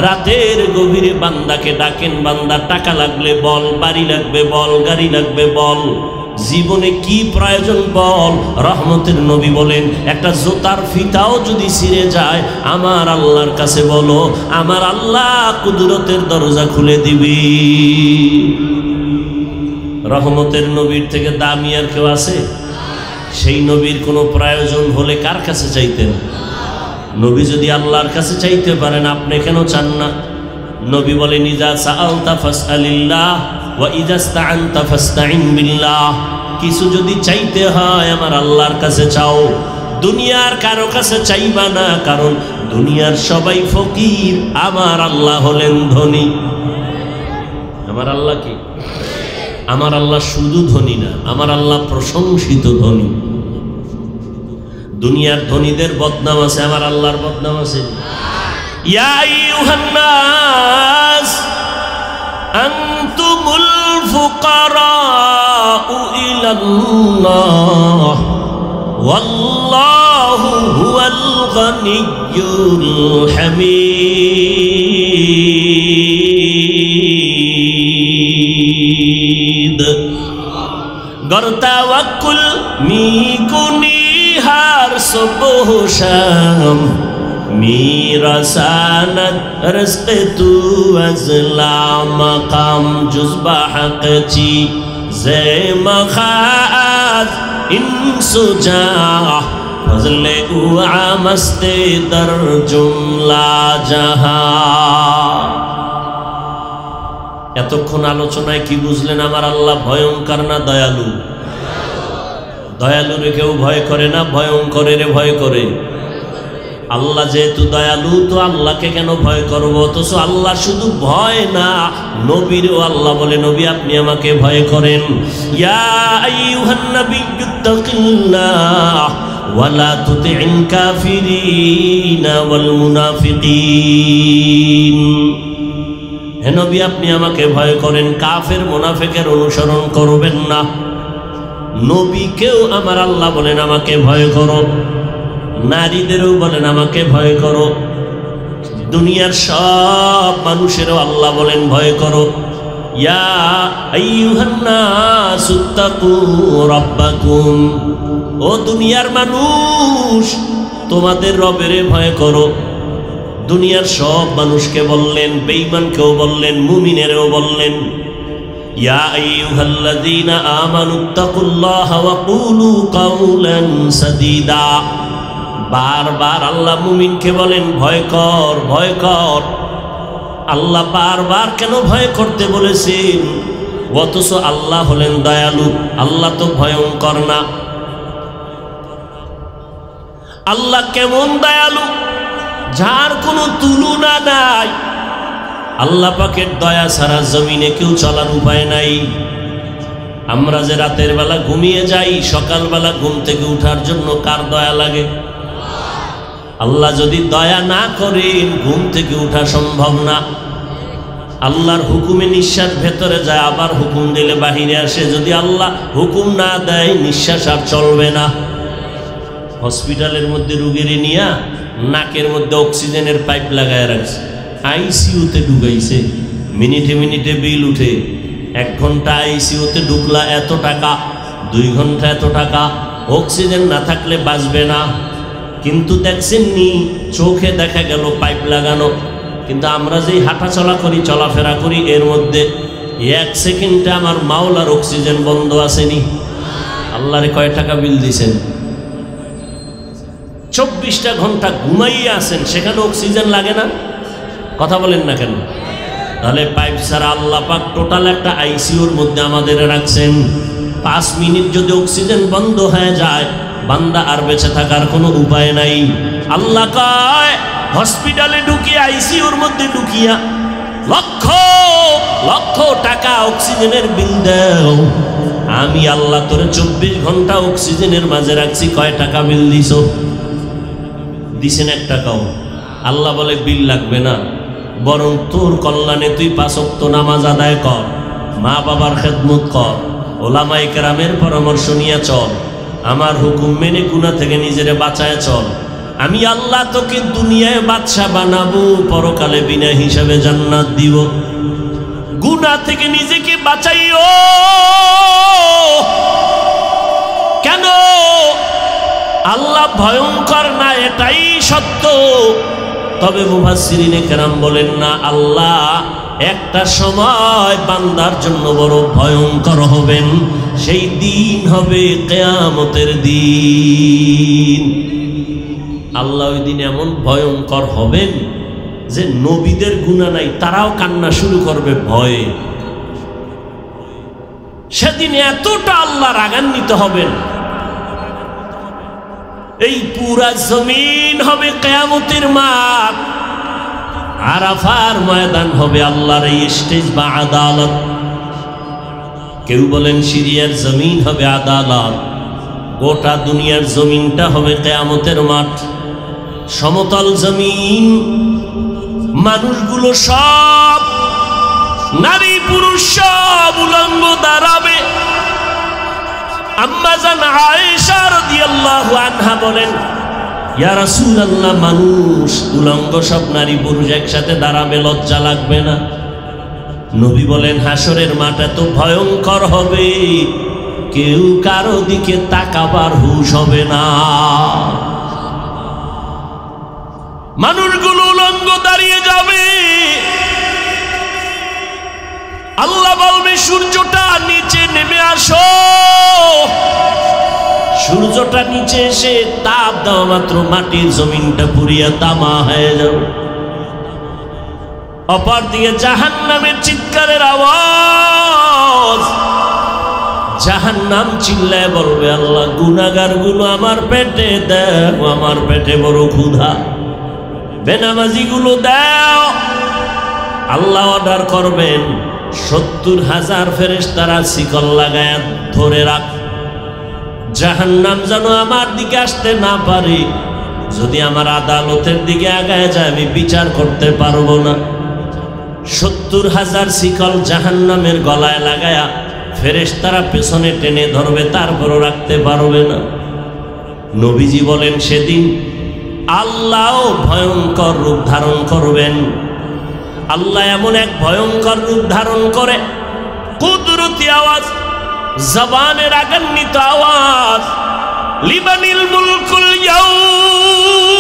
রাতের গভীরে বান্দাকে ডাকেন, বান্দা টাকা লাগলে বল, বাড়ি লাগবে বল, গাড়ি লাগবে বল, জীবনে কি প্রয়োজন বল। রহমতের নবী বলেন একটা জুতার ফিতাও যদি ছিঁড়ে যায় আমার আল্লাহর কাছে বলো, আমার আল্লাহ কুদরতের দরজা খুলে দিবি। রহমতের নবীর থেকে দামি আর কেউ আছে? সেই নবীর কোনো প্রয়োজন হলে কার কাছে চাইতেন? নবী যদি আল্লাহর কাছে চাইতে পারেন, আপনি কেন চান না? নবী বলেন ইজা সাআলতা ফাসআলিল্লাহ ওয়া ইজা ইসতাআনতা ফাসতাইন বিল্লাহ। কিছু যদি চাইতে হয় আমার আল্লাহর কাছে চাও, দুনিয়ার কারো কাছে চাইবা না, কারণ দুনিয়ার সবাই ফকির, আমার আল্লাহ হলেন ধনী। আমার আল্লাহ কি? আমার আল্লাহ শুধু ধনী না, আমার আল্লাহ প্রশংসিত ধনী। দুনিয়ার ধনীদের বদনাম আছে, আমার আল্লাহর বদনাম আছে। ইয়া আইয়ুহান নাস আনতুমুল ফুকারাউ ইলাল্লাহ ওয়াল্লাহু হুয়াল গনিয়্যুল হামিদ। गर तवक्कुल मी कुनी हर सुबह शाम, मेरा सानत रिज़्क़ तू अज़ला मकाम जुज़्बा हक़ ची ज़े मखाज़ इंसुजा फज़ले उआ मस्ते दर जुमला जहां। এতক্ষণ আলোচনায় কি বুঝলেন? আমার আল্লাহ ভয়ঙ্কর না দয়ালু? দয়ালুরে কেউ ভয় করে না, ভয়ঙ্করের ভয় করে। আল্লাহ যেহেতু দয়ালু, তো আল্লাহকে কেন ভয় করবো? অথচ আল্লাহ শুধু ভয় না, নবীরও আল্লাহ বলে নবী আপনি আমাকে ভয় করেন। ইয়া আইয়ুহান নাবিয়্যুত্তাকিল্লাহ ওয়া লা তুতি'ল কাফিরিনা ওয়াল মুনাফিকিন। হে নবী আপনি আমাকে ভয় করেন, কাফের মুনাফিকের অনুসরণ করবেন না। নবীকেও আমার আল্লাহ বলেন আমাকে ভয় করো, নারীদেরও বলেন আমাকে ভয় করো, দুনিয়ার সব মানুষেরও আল্লাহ বলেন ভয় করো। ইয়া আইয়ুহান নাস ইত্তাকু রাব্বাকুম, ও দুনিয়ার মানুষ তোমাদের রবেরে ভয় করো। দুনিয়ার সব মানুষকে বললেন, বেঈমানকেও বললেন, মুমিনেরও বললেন। ইয়া আইয়ুহাল্লাযীনা আমানুত্তাকুল্লাহা ওয়া কুলু কাওলান সাদীদা। বারবার আল্লাহ মুমিনকে বলেন ভয় কর, ভয় কর। আল্লাহ বারবার কেন ভয় করতে বলেছেন? অথচ আল্লাহ হলেন দয়ালু, আল্লাহ তো ভয়ঙ্কর না। আল্লাহ কেমন দয়ালু, যার কোনো তুলনা নাই। আল্লাহ পাকের দয়া ছাড়া জমিনে কেউ চলার উপায় নাই। আমরা যে রাতের বেলা ঘুমিয়ে যাই, সকালবেলা ঘুম থেকে উঠার জন্য কার দয়া লাগে? আল্লাহ যদি দয়া না করেন ঘুম থেকে উঠা সম্ভব না। আল্লাহর হুকুমে নিঃশ্বাস ভেতরে যায়, আবার হুকুম দিলে বাহিরে আসে। যদি আল্লাহ হুকুম না দেয় নিঃশ্বাস আর চলবে না। হসপিটালের মধ্যে রুগীর নিয়ে নাকের মধ্যে অক্সিজেনের পাইপ লাগায় রাখছে, আইসিইউতে ঢুকাইছে, মিনিটে মিনিটে বিল উঠে। 1 ঘন্টা আইসিইউতে ঢুকলা এত টাকা, 2 ঘন্টা এত টাকা। অক্সিজেন না থাকলে বাঁচবে না। কিন্তু দেখছেন নি, চোখে দেখা গেল পাইপ লাগানো, কিন্তু আমরা যেই হাঁটা চলা করি, চলাফেরা করি, এর মধ্যে 1 সেকেন্ডে আমার মাওলার অক্সিজেন বন্ধ আসেনি। আল্লাহরে কয় টাকা বিল দিছেন? 24টা ঘন্টা ঘুমাইয়ে আছেন, সেখানে অক্সিজেন লাগে না? কথা বলেন না কেন? তাহলে পাইপ ছাড়া আল্লাহ পাক টোটাল একটা আইসিইউর মধ্যে আমাদের রাখছেন। 5 মিনিট যদি অক্সিজেন বন্ধ হয়ে যায়, বান্দা আর বেঁচে থাকার কোনো উপায় নাই। আল্লাহ কয় হসপিটালে ঢুকিয়ে, আইসিইউর মধ্যে ঢুকিয়া লক্ষ লক্ষ টাকা অক্সিজেনের বিল দাও। আমি আল্লাহ তোরে 24 ঘন্টা অক্সিজেনের মাঝে রাখছি, কয় টাকা বিল দিছো? দিছেন 1 টাকাও? আল্লাহ বলে বিল লাগবে না, বরং তোর কল্যাণে তুই 5 ওয়াক্ত নামাজ আদায় কর, মা বাবার খেদমত কর, ওলামায়ে কেরামের পরামর্শ নিয়ে চল, আমার হুকুম মেনে গুনাহ থেকে নিজেরে বাঁচায় চল। আমি আল্লাহ তোকে দুনিয়ায় বাদশা বানাবো, পরকালে বিনা হিসাবে জান্নাত দিব। গুনাহ থেকে নিজেকে বাঁচাইও। কেন? আল্লাহ ভয়ঙ্কর না, এটাই সত্য। তবে মুফাসসিরিনে কেরাম বলেন না, আল্লাহ একটা সময় বান্দার জন্য বড় ভয়ঙ্কর হবেন, সেই দিন হবে কিয়ামতের দিন। আল্লাহ ওই দিন এমন ভয়ঙ্কর হবেন যে নবীদের গুনাহ নাই, তারাও কান্না শুরু করবে ভয়ে। সেদিন এতটা আল্লাহ রাগান্বিত হবেন, এই পুরা জমিন হবে কিয়ামতের মাঠ, আরাফার ময়দান হবে আল্লাহর এই স্টেজ বা আদালত। কেউ বলেন সিরিয়ার জমিন হবে আদালত, গোটা দুনিয়ার জমিনটা হবে কিয়ামতের মাঠ। সমতল জমিন, মানুষগুলো সব, নারী পুরুষ সব উলঙ্গ দাঁড়াবে। আম্মা জান আয়েশা রাদিয়াল্লাহু আনহা বলেন, ইয়া রাসূলুল্লাহ, মানুষ উলঙ্গ সব নারী পুরুষ একসাথে দাঁড়াবে, লজ্জা লাগবে না? নবী বলেন, হাসরের মাঠ এত ভয়ঙ্কর হবে, কেউ কারো দিকে তাকাবার হুঁশ হবে না। মানুষগুলো উলঙ্গ দাঁড়িয়ে যাবে। আল্লাহ বলবে, সূর্যটা নিচে নেমে আসো। সূর্যটা নিচে এসে তাপ দেওয়া মাত্র মাটির জমিনটা পুড়িয়া তামা হয়ে যাবে। অপর দিকে জাহান্নামের চিৎকারের আওয়াজ। জাহান্নাম চিল্লায় বলবে, আল্লাহ গুনাহগার গুলো আমার পেটে দাও, আমার পেটে বড় ক্ষুধা, বেনামাজি গুলো দাও। আল্লাহ অর্ডার করবেন, 70,000 ফেরেশতারা শিকল লাগায় ধরে রাখ, জাহান্নাম যেন আমার দিকে আসতে না পারে। যদি আমার আদালতের দিকে আগায় যায়, আমি বিচার করতে পারবো না। 70,000 শিকল জাহান্নামের গলায় লাগায়া ফেরেশতারা পেছনে টেনে ধরবে, তারপরও রাখতে পারবে না। নবীজি বলেন, সেদিন আল্লাহ ভয়ঙ্কর রূপ ধারণ করবেন। আল্লাহ এমন এক ভয়ঙ্কর রূপ ধারণ করে, কুদরতি আওয়াজ, জবানের রাগান্বিত আওয়াজ, লিমানিল মুলকুল ইয়াউম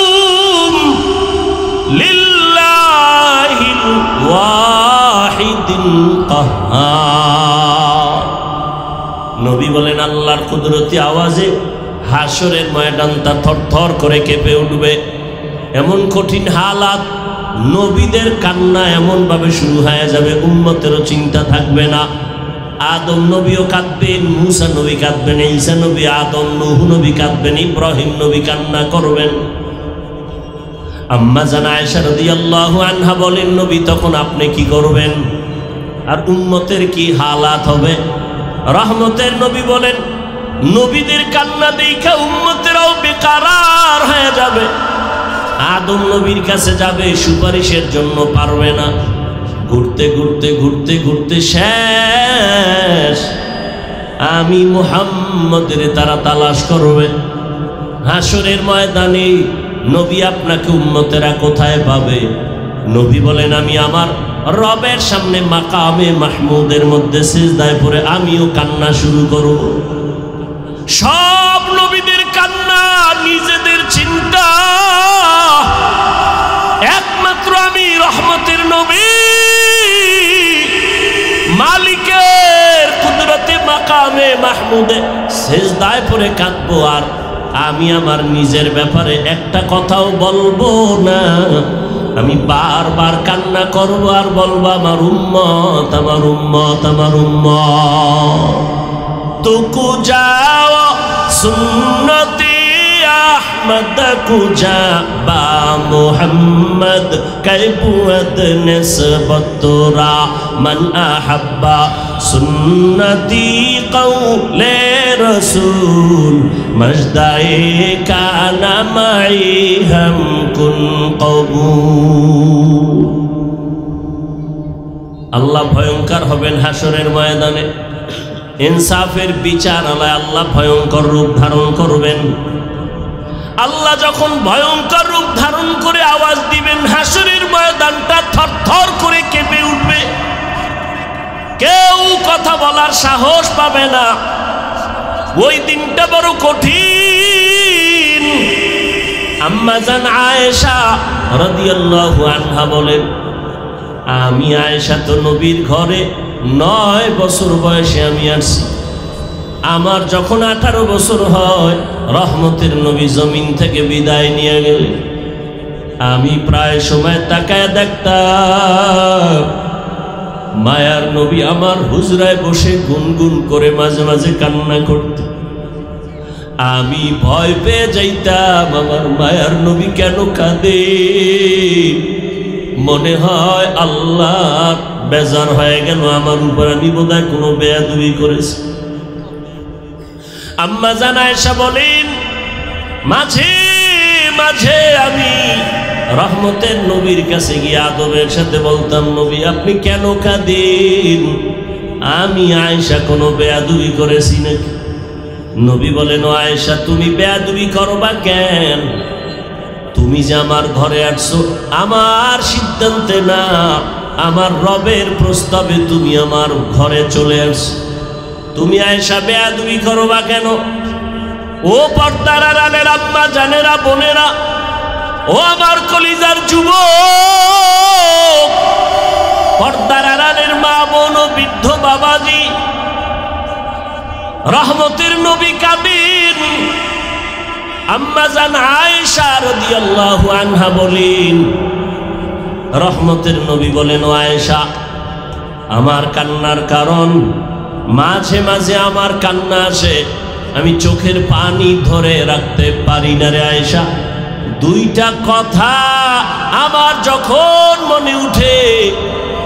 লিল্লাহিল ওয়াহিদিল কাহ্হার। নবী বলেন, আল্লাহর কুদরতি আওয়াজে হাসরের ময়দানটা থরথর করে কেঁপে উঠবে। এমন কঠিন হালাত, নবীদের কান্না এমন ভাবে শুরু হয়ে যাবে, উম্মতেরও চিন্তা থাকবে না। আদম নবীও কাঁদবেন, মুসা নবী কাঁদবেন, ঈসা নবী, আদম, নূহ নবী কাঁদবেন, ইব্রাহিম নবী কান্না করবেন। আম্মা জান আয়েশা রাদিয়াল্লাহু আনহা বলেন, নবী তখন আপনি কি করবেন আর উম্মতের কি হালাত হবে? রহমতের নবী বলেন, নবীদের কান্না দেখা উম্মতেরাও বেকারার হয়ে যাবে। আদম নবীর কাছে যাবে, সুপারিশের জন্য পারবে না। ঘুরতে ঘুরতে ঘুরতে ঘুরতে শেষ, আমি মুহাম্মদের তারা তালাশ করবে। হাসরের ময়দানে নবী আপনাকে উম্মতেরা কোথায় পাবে? নবী বলেন, আমি আমার রবের সামনে মাকামে মাহমুদের মধ্যে সিজদায় পড়ে আমিও কান্না শুরু করব। সব নবীদের কান্না, নিজেদের চিন্তা, একমাত্র আমি রহমতের নবী মালিকের কুদরতে মাকামে মাহমুদে সিজদায় পড়ে কাঁদবো। আর আমি আমার নিজের ব্যাপারে একটা কথাও বলবো না। আমি বারবার কান্না করব আর বলবো, আমার উম্মত, আমার উম্মত, আমার উম্মত। তুকু যাও সুন্নতি আহমদ কুজা বা মুহাম্মদ কৈবুয়ত নিসবতরা মান আহাব্বা সুন্নতি কৌলে রসুল মজদায়ে কানা মাই হাম কুন কবুল। আল্লাহ ভয়ঙ্কর হবেন হাসরের ময়দানে, ইনসাফের বিচার আল্লাহ ভয়ঙ্কর রূপ ধারণ করবেন। আল্লাহ যখন ভয়ঙ্কর রূপ ধারণ করে আওয়াজ দিবেন, হাসরের ময়দানটা থরথর করে কেঁপে উঠবে, কেউ কথা বলার সাহস পাবে না। ওই দিনটা বড় কঠিন। আম্মা জান আয়েশা রাদিয়াল্লাহু আনহা বলেন, আমি আয়েশা তো নবীর ঘরে 9 বছর বয়সে আমি আসছি। আমার যখন 18 বছর হয়, রহমতের নবী জমিন থেকে বিদায় নিয়ে গেলেন। আমি প্রায় সময় তাকায় দেখতাম মায়ার নবী আমার হুজরায় বসে গুনগুন করে মাঝে মাঝে কান্না করতে। আমি ভয় পেয়ে যাইতাম, আমার মায়ার নবী কেন কাঁদে? মনে হয় আল্লাহ বেজার হয়ে গেল আমার উপর, আমি বোধহয় কোনো বেয়াদবি করেছি। আম্মা জান আয়েশা বলেন, মাঝে মাঝে আমি রহমতের নবীর কাছে গিয়ে আদবের সাথে বলতাম, নবী আপনি কেন কাঁদেন? আমি আয়েশা কোনো বেয়াদবি করেছি নাকি? নবী বলেন, ও আয়েশা তুমি বেয়াদবি করবা কেন? তুমি যে আমার ঘরে আসছো আমার সিদ্ধান্তে না, আমার রবের প্রস্তাবে তুমি আমার ঘরে চলে আসছো, তুমি আয়েশা বেয়াদবি করবা কেন? ও পর্দার আড়ালের আম্মা জানেরা, বোনেরা, ও আমার কলিজার যুবক, পর্দার আড়ালের মা বোন ও বৃদ্ধ বাবাজি, রহমতের নবী কাঁদেন। আম্মা জান আয়েশা রাদিয়াল্লাহু আনহা বলেন, রহমতের নবী বলেন, ও আয়েশা আমার কান্নার কারণ, মাঝে মাঝে আমার কান্না আসে, আমি চোখের পানি ধরে রাখতে পারি না রে আয়েশা। দুইটা কথা আমার যখন মনে উঠে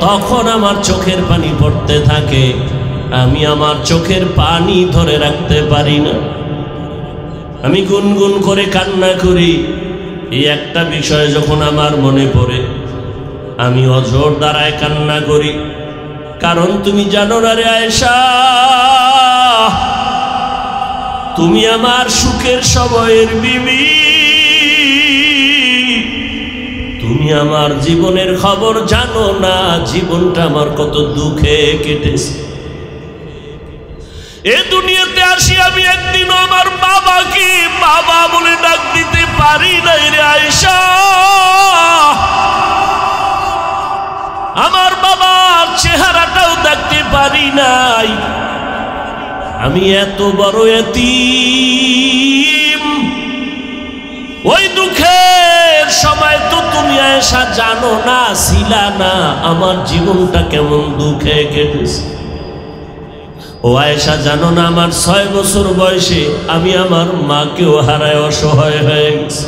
তখন আমার চোখের পানি পড়তে থাকে, আমি আমার চোখের পানি ধরে রাখতে পারি না, আমি গুনগুন করে কান্না করি। এই একটা বিষয় যখন আমার মনে পড়ে আমি অঝোর দ্বারায় কান্না করি। কারণ তুমি জানো না রে আয়েশা, তুমি আমার সুখের সময়ের বিবি, তুমি আমার জীবনের খবর জানো না, জীবনটা আমার কত দুঃখে কেটেছে। এ দুনিয়াতে আসি আমি একদিনও আমার বাবাকে বাবা বলে ডাক দিতে পারি নাই রে আয়েশা। আমার বাবার চেহারাটাও দেখতে পারি নাই, আমি এত বড় এতিম। ওই দুঃখের সময় তো তুমি আয়েশা জানো না, ছিলা না, আমার জীবনটা কেমন দুঃখে কেটেছে। ও আয়েশা জানো না, আমার 6 বছর বয়সে আমি আমার মাকেও হারায় অসহায় হয়ে গেছি।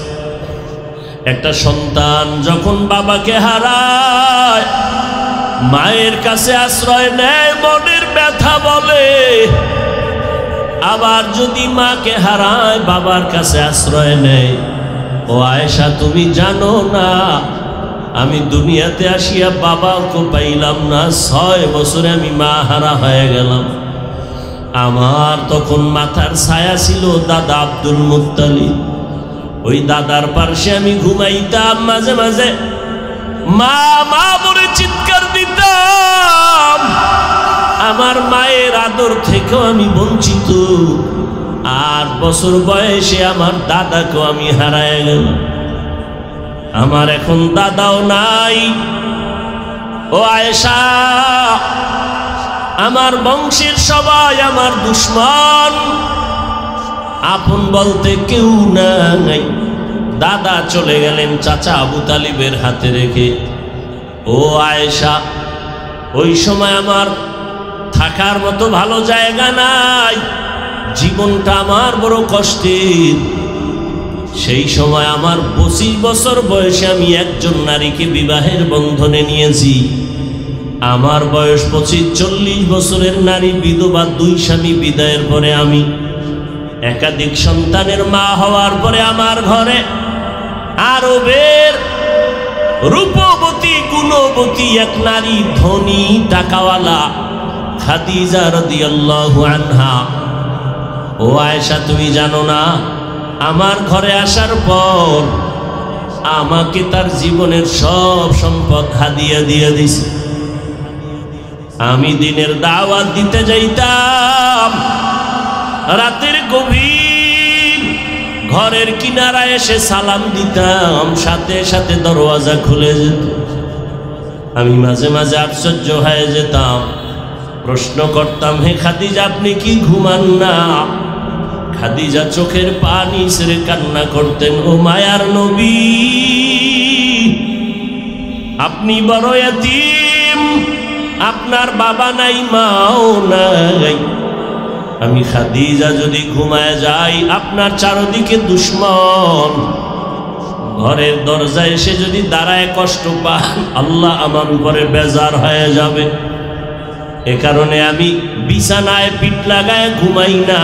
একটা সন্তান যখন বাবাকে হারায়, মায়ের কাছে আশ্রয় নেয়, মনের ব্যথা বলে। আবার যদি মাকে হারায়, বাবার কাছে আশ্রয় নেয়। ও আয়েশা তুমি জানো না, আমি দুনিয়াতে আসিয়া বাবাকে পাইলাম না, 6 বছরে আমি মা হারা হয়ে গেলাম। আমার তখন মাথার ছায়া ছিল দাদা আব্দুল মুত্তালিব। ওই দাদার পাশে আমি ঘুমাইতাম, মাঝে মাঝে মা মা বলে চিৎকার দিতাম। আমার মায়ের আদর থেকেও আমি বঞ্চিত। 8 বছর বয়সে আমার দাদাকেও আমি হারায় গেলাম। আমার এখন দাদাও নাই। ও আয়েশা, আমার বংশের সবাই আমার দুশ্মন, আপন বলতে কেউ নাই। দাদা চলে গেলেন চাচা আবু তালিবের হাতে রেখে। ও আয়েশা, ওই সময় আমার থাকার মতো ভালো জায়গা নাই, জীবনটা আমার বড় কষ্টের। সেই সময় আমার 25 বছর বয়সে আমি একজন নারীকে বিবাহের বন্ধনে নিয়েছি। আমার বয়স 25-40 বছরের নারী বিধবা, 2 স্বামী বিদায়ের পরে আমি একাধিক সন্তানের মা হওয়ার পরে আমার ঘরে আরবের রূপবতী গুণবতী এক নারী, ধনী টাকাওয়ালা খাদিজা রাদিয়াল্লাহু আনহা। ও আয়েশা তুমি জানো না, আমার ঘরে আসার পর আমাকে তার জীবনের সব সম্পদ হাদিয়া দিয়ে দিছে। আমি দিনের দাওয়াত দিতে যাইতাম, রাতের গভীর ঘরের কিনারায় এসে সালাম দিতাম, সাথে সাথে দরওয়াজা খুলে যেত। আমি মাঝে মাঝে আশ্চর্য হয়ে যেতাম, প্রশ্ন করতাম, হে খাদিজা আপনি কি ঘুমান না? খাদিজা চোখের পানি ছেড়ে কান্না করতেন, ও মায়ার নবী আপনি বড় এতিম, আপনার বাবা নাই মাও নাই। আমি খাদিজা যদি ঘুমায় যাই আপনার চারদিকে দুশ্মন, ঘরের দরজায় এসে যদি দাঁড়ায় কষ্ট পান আল্লাহ আমার উপরে বেজার হয়ে যাবে। এ কারণে আমি বিছানায় পিঠ লাগায় ঘুমাই না,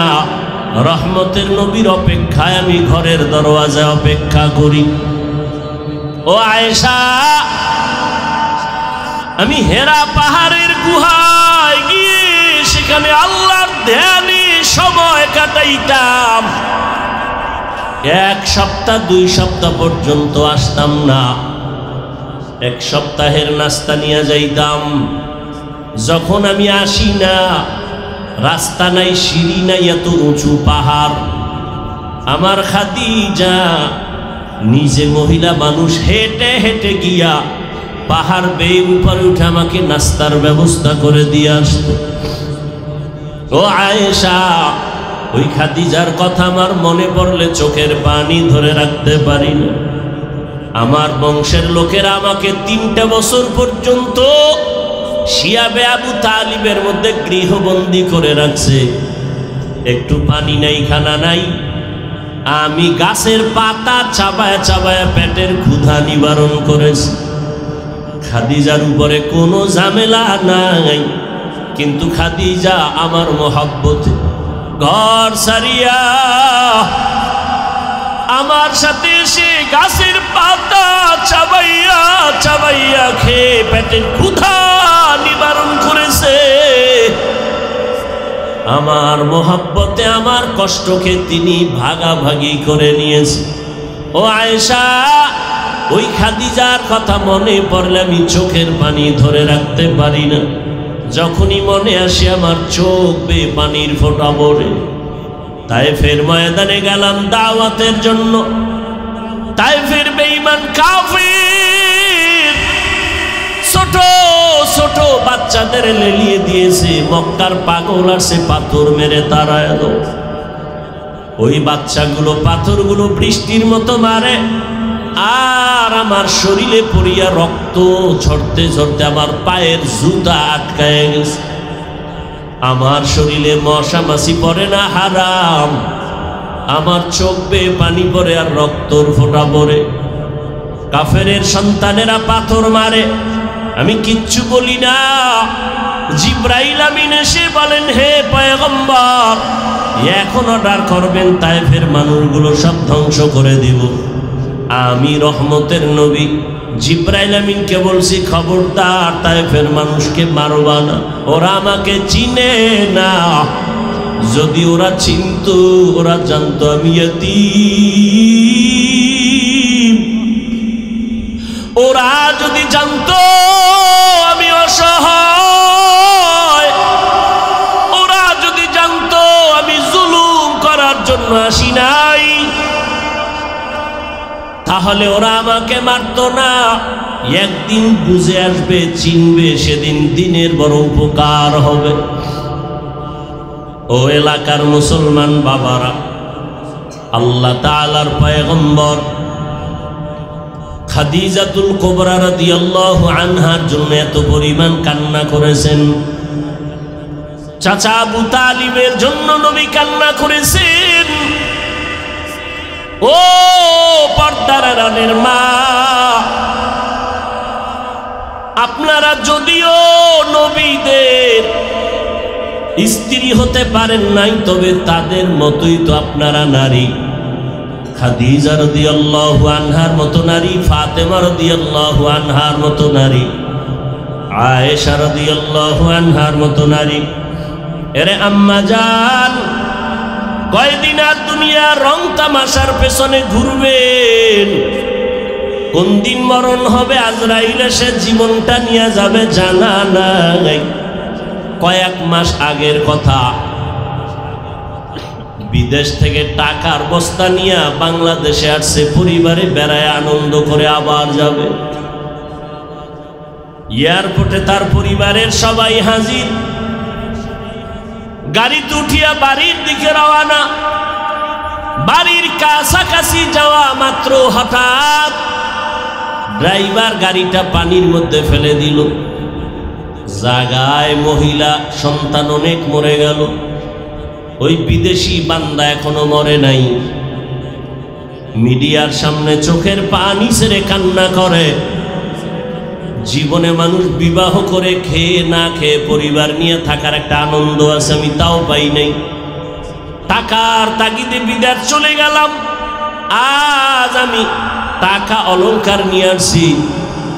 রহমতের নবীর অপেক্ষায় আমি ঘরের দরওয়াজায় অপেক্ষা করি। ও আয়েশা, আমি হেরা পাহাড়ের গুহায় গিয়ে সেখানে আল্লাহর ধ্যানে সময় কাটাইতাম। 1 সপ্তাহ 2 সপ্তাহ পর্যন্ত আসতাম না, 1 সপ্তাহের নাস্তা নিয়ে যাইতাম। যখন আমি আসি না, রাস্তা নাই, সিঁড়ি নাই, এত উঁচু পাহাড়। আমার খাদিজা নিজে মহিলা মানুষ হেঁটে হেঁটে গিয়া পাহাড় বেয়ে উপরে উঠে আমাকে নাস্তার ব্যবস্থা করে দিয়ে আসতো। ও আয়েশা, ওই খাদিজার কথা আমার মনে পড়লে চোখের পানি ধরে রাখতে পারি না। আমার বংশের লোকেরা আমাকে 3টা বছর পর্যন্ত শিয়াবে আবু তালিবের মধ্যে গৃহবন্দী করে রাখছে। একটু পানি নাই, খানা নাই, আমি গাছের পাতা চাবায় চাবায় পেটের ক্ষুধা নিবারণ করেছি। খাদিজার উপরে কোনো ঝামেলা নাই, কিন্তু খাদিজা আমার মহব্বতে ঘর সারিয়া আমার সাথে এসে গাছের পাতা চাবাইয়া চাবাইয়া খেয়ে পেটের ক্ষুধা নিবারণ করেছে। আমার মহব্বতে আমার কষ্টকে তিনি ভাগাভাগি করে নিয়েছে। ও আয়েশা, ওই খাদিজার কথা মনে পড়লে আমি চোখের পানি ধরে রাখতে পারি না। যখনই মনে আসে আমার চোখ বেয়ে পানির ফোঁটা পড়ে। তায়েফের ময়দানে গেলাম দাওয়াতের জন্য। তায়েফের বেঈমান কাফির ছোট ছোট বাচ্চাদের লেলিয়ে দিয়েছে। মক্কার পাগল আসে পাথর মেরে তাড়ায় দাও। ওই বাচ্চাগুলো পাথরগুলো বৃষ্টির মতো মারে, আর আমার শরীরে পড়িয়া রক্ত ঝরতে ঝরতে আমার পায়ের জুতা আটকায় গেছে। আমার শরীরে মশা মাছি পড়ে না, হারাম। আমার চোখ বেয়ে পানি পড়ে আর রক্তর ফোঁটা পড়ে। কাফেরের সন্তানেরা পাথর মারে, আমি কিচ্ছু বলি না। জিব্রাইল আমিন এসে বলেন, হে পয়গম্বর, এখন অর্ডার করবেন তায়েফের মানুষগুলো সব ধ্বংস করে দিব। আমি রহমতের নবী জিব্রাইল আমিনকে বলছি, খবরদার তায়েফের মানুষকে মারবা না, ওরা আমাকে চিনে না। যদি ওরা চিনতো, ওরা জানতো আমি এতিম। ওরা যদি জানতো আমি অসহায়, ওরা যদি জানতো আমি জুলুম করার জন্য আসি নাই, তাহলে ওরা আমাকে মারতো না। একদিন বুঝে আসবে, চিনবে, সেদিন দিনের বড় উপকার হবে। ও এলাকার মুসলমান বাবারা, আল্লাহ তাআলার পয়গম্বর খাদিজাতুল কুবরা রাদিয়াল্লাহু আনহার জন্য এত পরিমাণ কান্না করেছেন। চাচা আবু তালিবের জন্য নবী কান্না করেছেন। ও পর্দার আড়ালের মা, আপনারা যদিও নবীদের স্ত্রী হতে পারেন নাই, তবে তাদের মতোই তো আপনারা নারী। খাদিজা রাদিয়াল্লাহু আনহার মতো নারী, ফাতেমা রাদিয়াল্লাহু আনহার মতো নারী, আয়েশা রাদিয়াল্লাহু আনহার মতো নারী। এরে আম্মা জান, কয়দিন আর দুনিয়া রং তামাশার পেছনে ঘুরবেন? কোন দিন মরণ হবে, আজরাইল এসে জীবনটা নিয়ে যাবে জানা নাই। কয়েক মাস আগের কথা, বিদেশ থেকে টাকার বস্তা নিয়ে বাংলাদেশে আসছে, পরিবারে বেড়ায় আনন্দ করে আবার যাবে। এয়ারপোর্টে তার পরিবারের সবাই হাজির, গাড়িতে উঠিয়া বাড়ির দিকে রওয়ানা। বাড়ির কাছাকাছি যাওয়া মাত্র হঠাৎ ড্রাইভার গাড়িটা পানির মধ্যে ফেলে দিল। জায়গায় মহিলা সন্তান অনেক মরে গেল। ওই বিদেশি বান্দা এখনো মরে নাই। মিডিয়ার সামনে চোখের পানি ছেড়ে কান্না করে। জীবনে মানুষ বিবাহ করে খেয়ে না খেয়ে পরিবার নিয়ে থাকার একটা আনন্দ আছে, আমি তাও পাই নাই। টাকার তাগিদে বিদেশ চলে গেলাম। আজ আমি টাকা অলংকার নিয়ে আসছি,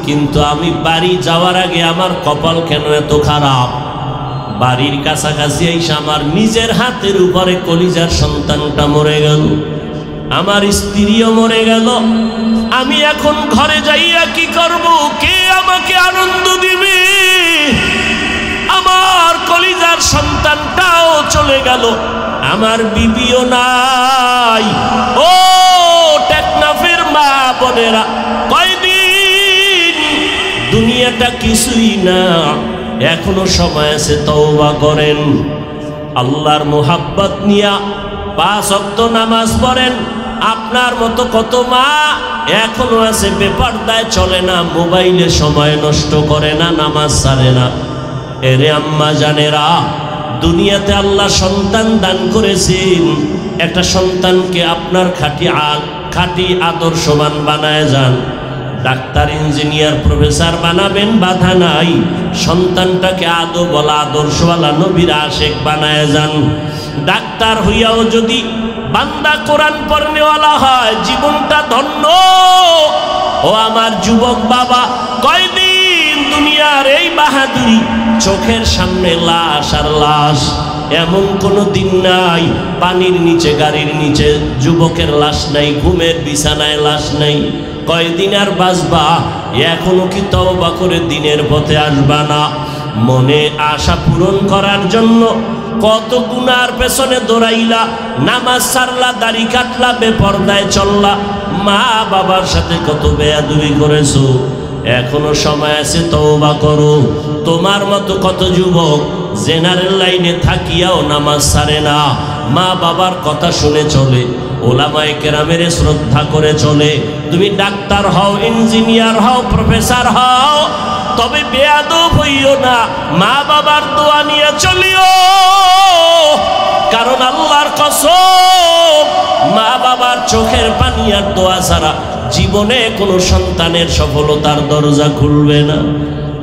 কিন্তু আমি বাড়ি যাওয়ার আগে আমার কপাল কেন এত খারাপ। বাড়ির কাছাকাছি এসে আমার নিজের হাতের উপরে কলিজার সন্তানটা মরে গেল, আমার স্ত্রীও মরে গেল। আমি এখন ঘরে যাইয়া কি করব? কে আমাকে আনন্দ দিবে? আমার কলিজার সন্তানটাও চলে গেল, আমার বিবিও নাই। ও টেকনাফের মা বোনেরা, কয়দিন দুনিয়াটা কিছুই না, এখনো সময় আছে, তওবা করেন। আল্লাহর মোহাব্বত নিয়া 5 ওয়াক্ত নামাজ পড়েন। আপনার মতো কত মা এখনো আছে বেপরদায় চলে না, মোবাইলে সময় নষ্ট করে না, নামাজ ছাড়ে না। এরে আম্মা জানেরা, দুনিয়াতে আল্লাহ সন্তান দান করেছেন। একটা সন্তানকে আপনার খাঁটি আদর্শবান বানায় যান। ডাক্তার, ইঞ্জিনিয়ার, প্রফেসর বানাবেন, বাধা নাই। সন্তানটাকে আদবওয়ালা, আদর্শওয়ালা, নবীর আশেক বানায় যান। ডাক্তার হইয়াও যদি বান্দা কোরআন পড়নেওয়ালা হয়, জীবনটা ধন্য। ও আমার যুবক বাবা, কয়দিন দুনিয়ার এই বাহাদুরি, চোখের সামনে লাশ আর লাশ। এমন কোনো দিন নাই পানির নিচে, গাড়ির নিচে যুবকের লাশ নাই, ঘুমের বিছানায় লাশ নাই। কয়দিন আর বাঁচবা? এখনো কি তওবা করে দিনের পথে আসবা না? মনে আশা পূরণ করার জন্য কত গুনার পেছনে দৌড়াইলা, নামাজ ছাড়লা, দাড়ি কাটলা, বেপরদায় চললা, মা বাবার সাথে কত বেয়াদবি করেছো। এখনো সময় আছে, তওবা করো। তোমার মতো কত যুবক জেনারেল লাইনে থাকিয়াও নামাজ ছাড়ে না, মা বাবার কথা শুনে চলে, ওলামায়ে কেরামের শ্রদ্ধা করে চলে। তুমি ডাক্তার হও, ইঞ্জিনিয়ার হও, প্রফেসর হও, তবে বেয়াদব হইও না, মা বাবার দোয়া নিয়ে চলিও। কারণ আল্লাহর কসম, মা বাবার চোখের পানি আর দোয়া ছাড়া জীবনে কোনো সন্তানের সফলতার দরজা খুলবে না।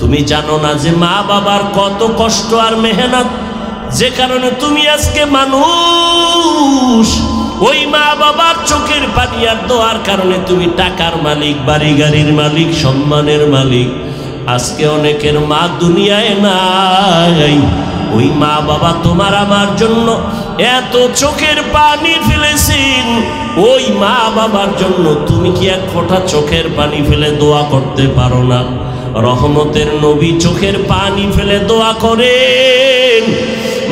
তুমি জানো না যে মা বাবার কত কষ্ট আর মেহনত, যে কারণে তুমি আজকে মানুষ। ওই মা বাবার চোখের পানি আর দোয়ার কারণে তুমি টাকার মালিক, বাড়ি গাড়ির মালিক, সম্মানের মালিক। আজকে অনেকের মা দুনিয়ায় নাই। ওই মা বাবা তোমার আমার জন্য এত চোখের পানি ফেলেছেন। ওই মা বাবার জন্য তুমি কি এক ফোঁটা চোখের পানি ফেলে দোয়া করতে পারো না? রহমতের নবী চোখের পানি ফেলে দোয়া করেন,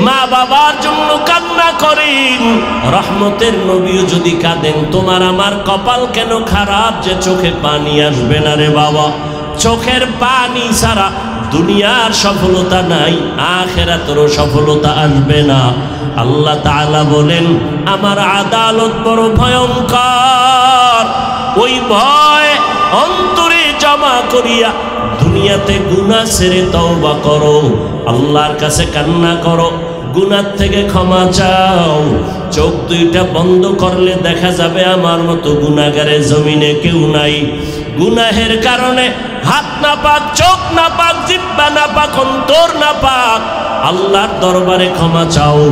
মা বাবার জন্য কান্না করেন। রহমতের নবীও যদি কাঁদেন, তোমার আমার কপাল কেন খারাপ যে চোখে পানি আসবে না রে বাবা। চোখের পানি ছাড়া দুনিয়ার সফলতা নাই, আখিরাতেরও সফলতা আসবে না। আল্লাহ তাআলা বলেন, আমার আদালত বড় ভয়ঙ্কর। ওই ভয় অন্তরে জমা করিয়া দুনিয়াতে গুনাহ ছেড়ে তওবা করো, আল্লাহর কাছে কান্না করো, গুনাহ থেকে ক্ষমা চাও। চোখ দুইটা বন্ধ করলে দেখা যাবে আমার মতো গুনাহগারের জমিনে কেউ নাই। গুনাহের কারণে হাত না পাক, চোখ না পাক, জিহ্বা না পাক, অন্তর না পাক। আল্লাহর দরবারে ক্ষমা চাও,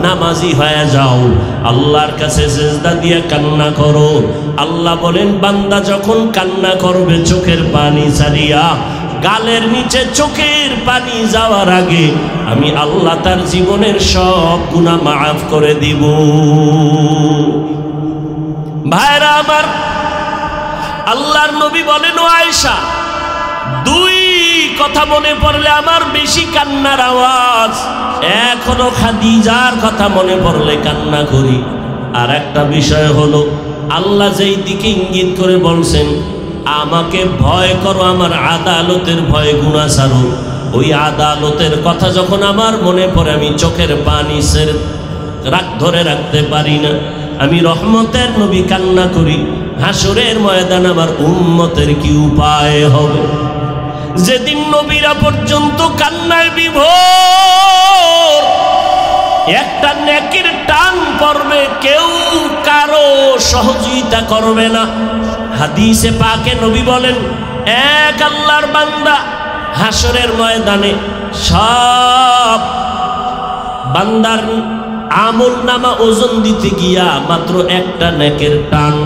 নামাজি হয়ে যাও, আল্লাহর কাছে সিজদা দিয়ে কান্না করো। আল্লাহ বলেন, বান্দা যখন কান্না করবে চোখের পানি ছাড়িয়া, গালের নিচে চোখের পানি যাওয়ার আগে আমি আল্লাহ তার জীবনের সব গুনাহ মাফ করে দিব। ভাইরা আমার, আল্লাহর নবী বলেন, ও আয়েশা, দুই কথা মনে পড়লে আমার বেশি কান্নার আওয়াজ। এখনো খাদিজার কথা মনে পড়লে কান্না করি। আর একটা বিষয় হলো, আল্লাহ যেই দিকে ইঙ্গিত করে বলছেন আমাকে ভয় করো, আমার আদালতের ভয়, গুনাহ ছাড়ো, ওই আদালতের কথা যখন আমার মনে পড়ে আমি চোখের পানি ধরে রাখতে পারি না। আমি রহমতের নবী কান্না করি, হাসরের ময়দান আমার উম্মতের কি উপায় হবে? যেদিন নবীরা পর্যন্ত কান্নায় বিভোর, একটা নেকির টান পড়বে, কেউ কারো সহযোগিতা করবে না। হাদিসে পাকে নবী বলেন, এক আল্লাহর বান্দা হাসরের ময়দানে সব বান্দার আমল নামা ওজন দিতে গিয়া মাত্র একটা নেকের টান,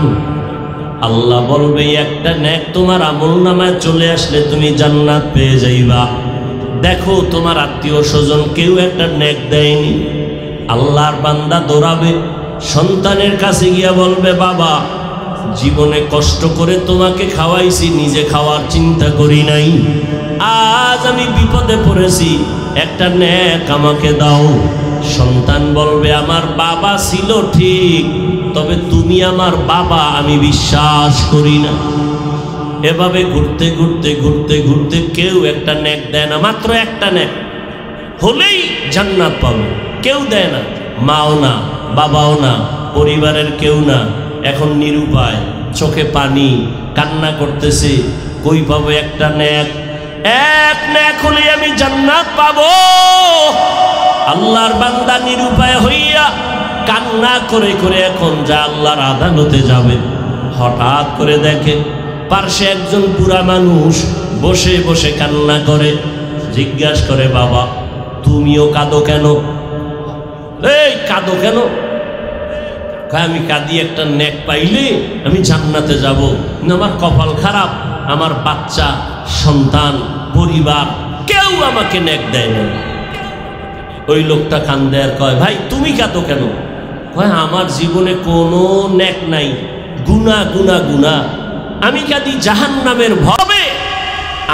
আল্লাহ বলবে একটা নেক তোমার আমল নামায় চলে আসলে তুমি জান্নাত পেয়ে যাইবা। দেখো তোমার আত্মীয় স্বজন কেউ একটা নেক দেয়নি, আল্লাহর বান্দা দৌড়াবে, সন্তানের কাছে গিয়া বলবে, বাবা জীবনে কষ্ট করে তোমাকে খাওয়াইছি, নিজে খাওয়ার চিন্তা করি নাই, আজ আমি বিপদে পড়েছি, একটা নেক আমাকে দাও। সন্তান বলবে, আমার বাবা ছিল ঠিক, তবে তুমি আমার বাবা আমি বিশ্বাস করি না। এভাবে ঘুরতে ঘুরতে ঘুরতে ঘুরতে কেউ একটা নেক দেয় না, মাত্র একটা নেক হলেই জান্নাত পাবে, কেউ দেয় না, মাও না, বাবাও না, পরিবারের কেউ না। এখন নিরুপায়, চোখে পানি, কান্না করতেছে, কই পাবো একটা নেক? এক নেক হলে আমি জান্নাত পাবো। আল্লাহর বান্দা নিরুপায় হইয়া কান্না করে করে এখন যা আল্লাহর আদালতে যাবে, হঠাৎ করে দেখে পার্শ্বে একজন বুড়া মানুষ বসে বসে কান্না করে। জিজ্ঞাসা করে, বাবা তুমিও কাঁদো কেন? এই কাঁদো কেন? আমি কাঁদি একটা নেক পাইলে আমি জান্নাতে যাব, আমার কপাল খারাপ, আমার বাচ্চা সন্তান পরিবার কেউ আমাকে নেক দেয় না। ওই লোকটা কান্দে আর কয়, ভাই তুমি কাঁদো কেন? কয়, আমার জীবনে কোনো নেক নাই, গুনাহ গুনাহ গুনাহ, আমি কাঁদি জাহান্নামের ভবে।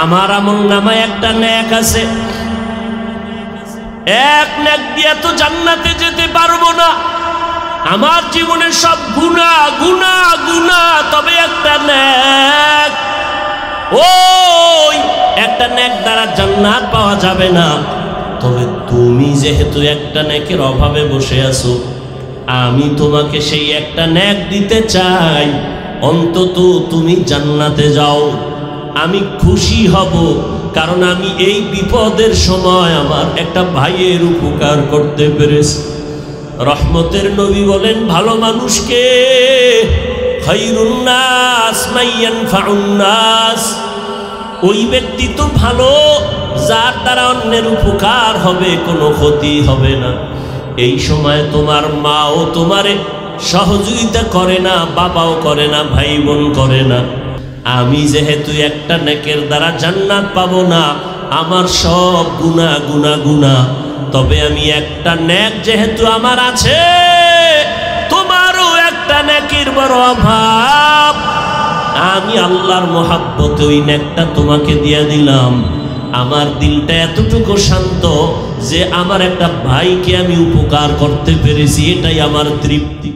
আমার আমল নামায় একটা নেক আছে, এক নেক দিয়ে তো জান্নাতে যেতে পারবো না, আমার জীবনে সব গুনাহ গুনাহ গুনাহ, তবে একটা নেক, ওই একটা নেক দ্বারা জান্নাত পাওয়া যাবে না। তবে তুমি যেহেতু একটা নেকের অভাবে বসে আছো, আমি তোমাকে সেই একটা নেক দিতে চাই, অন্তত তুমি জান্নাতে যাও, আমি খুশি হব। কারণ আমি এই বিপদের সময় আমার একটা ভাইয়ের উপকার করতে পেরেছি। রহমতের নবী বলেন, ভালো মানুষকে খায়রুন নাস মাইয়ানফাউন নাস, ওই ব্যক্তি তো ভালো যার দ্বারা অন্যের উপকার হবে, কোনো ক্ষতি হবে না। এই সময় তোমার মাও তোমারে সহযোগিতা করে না, বাবাও করে না, ভাই বোন করে না। আমি যেহেতু একটা নেকের দ্বারা জান্নাত পাবো না, আমার সব গুনাহ গুনাহ গুনাহ, তবে আমি একটা নেক যেহেতু আমার আছে, তোমারও একটা নেকের বড় অভাব, আমি আল্লাহর মহাব্বতে ওই নেকটা তোমাকে দিয়ে দিলাম। আমার দিলটা এতটুকু শান্ত যে আমার একটা ভাইকে আমি উপকার করতে পেরেছি, এটাই আমার তৃপ্তি।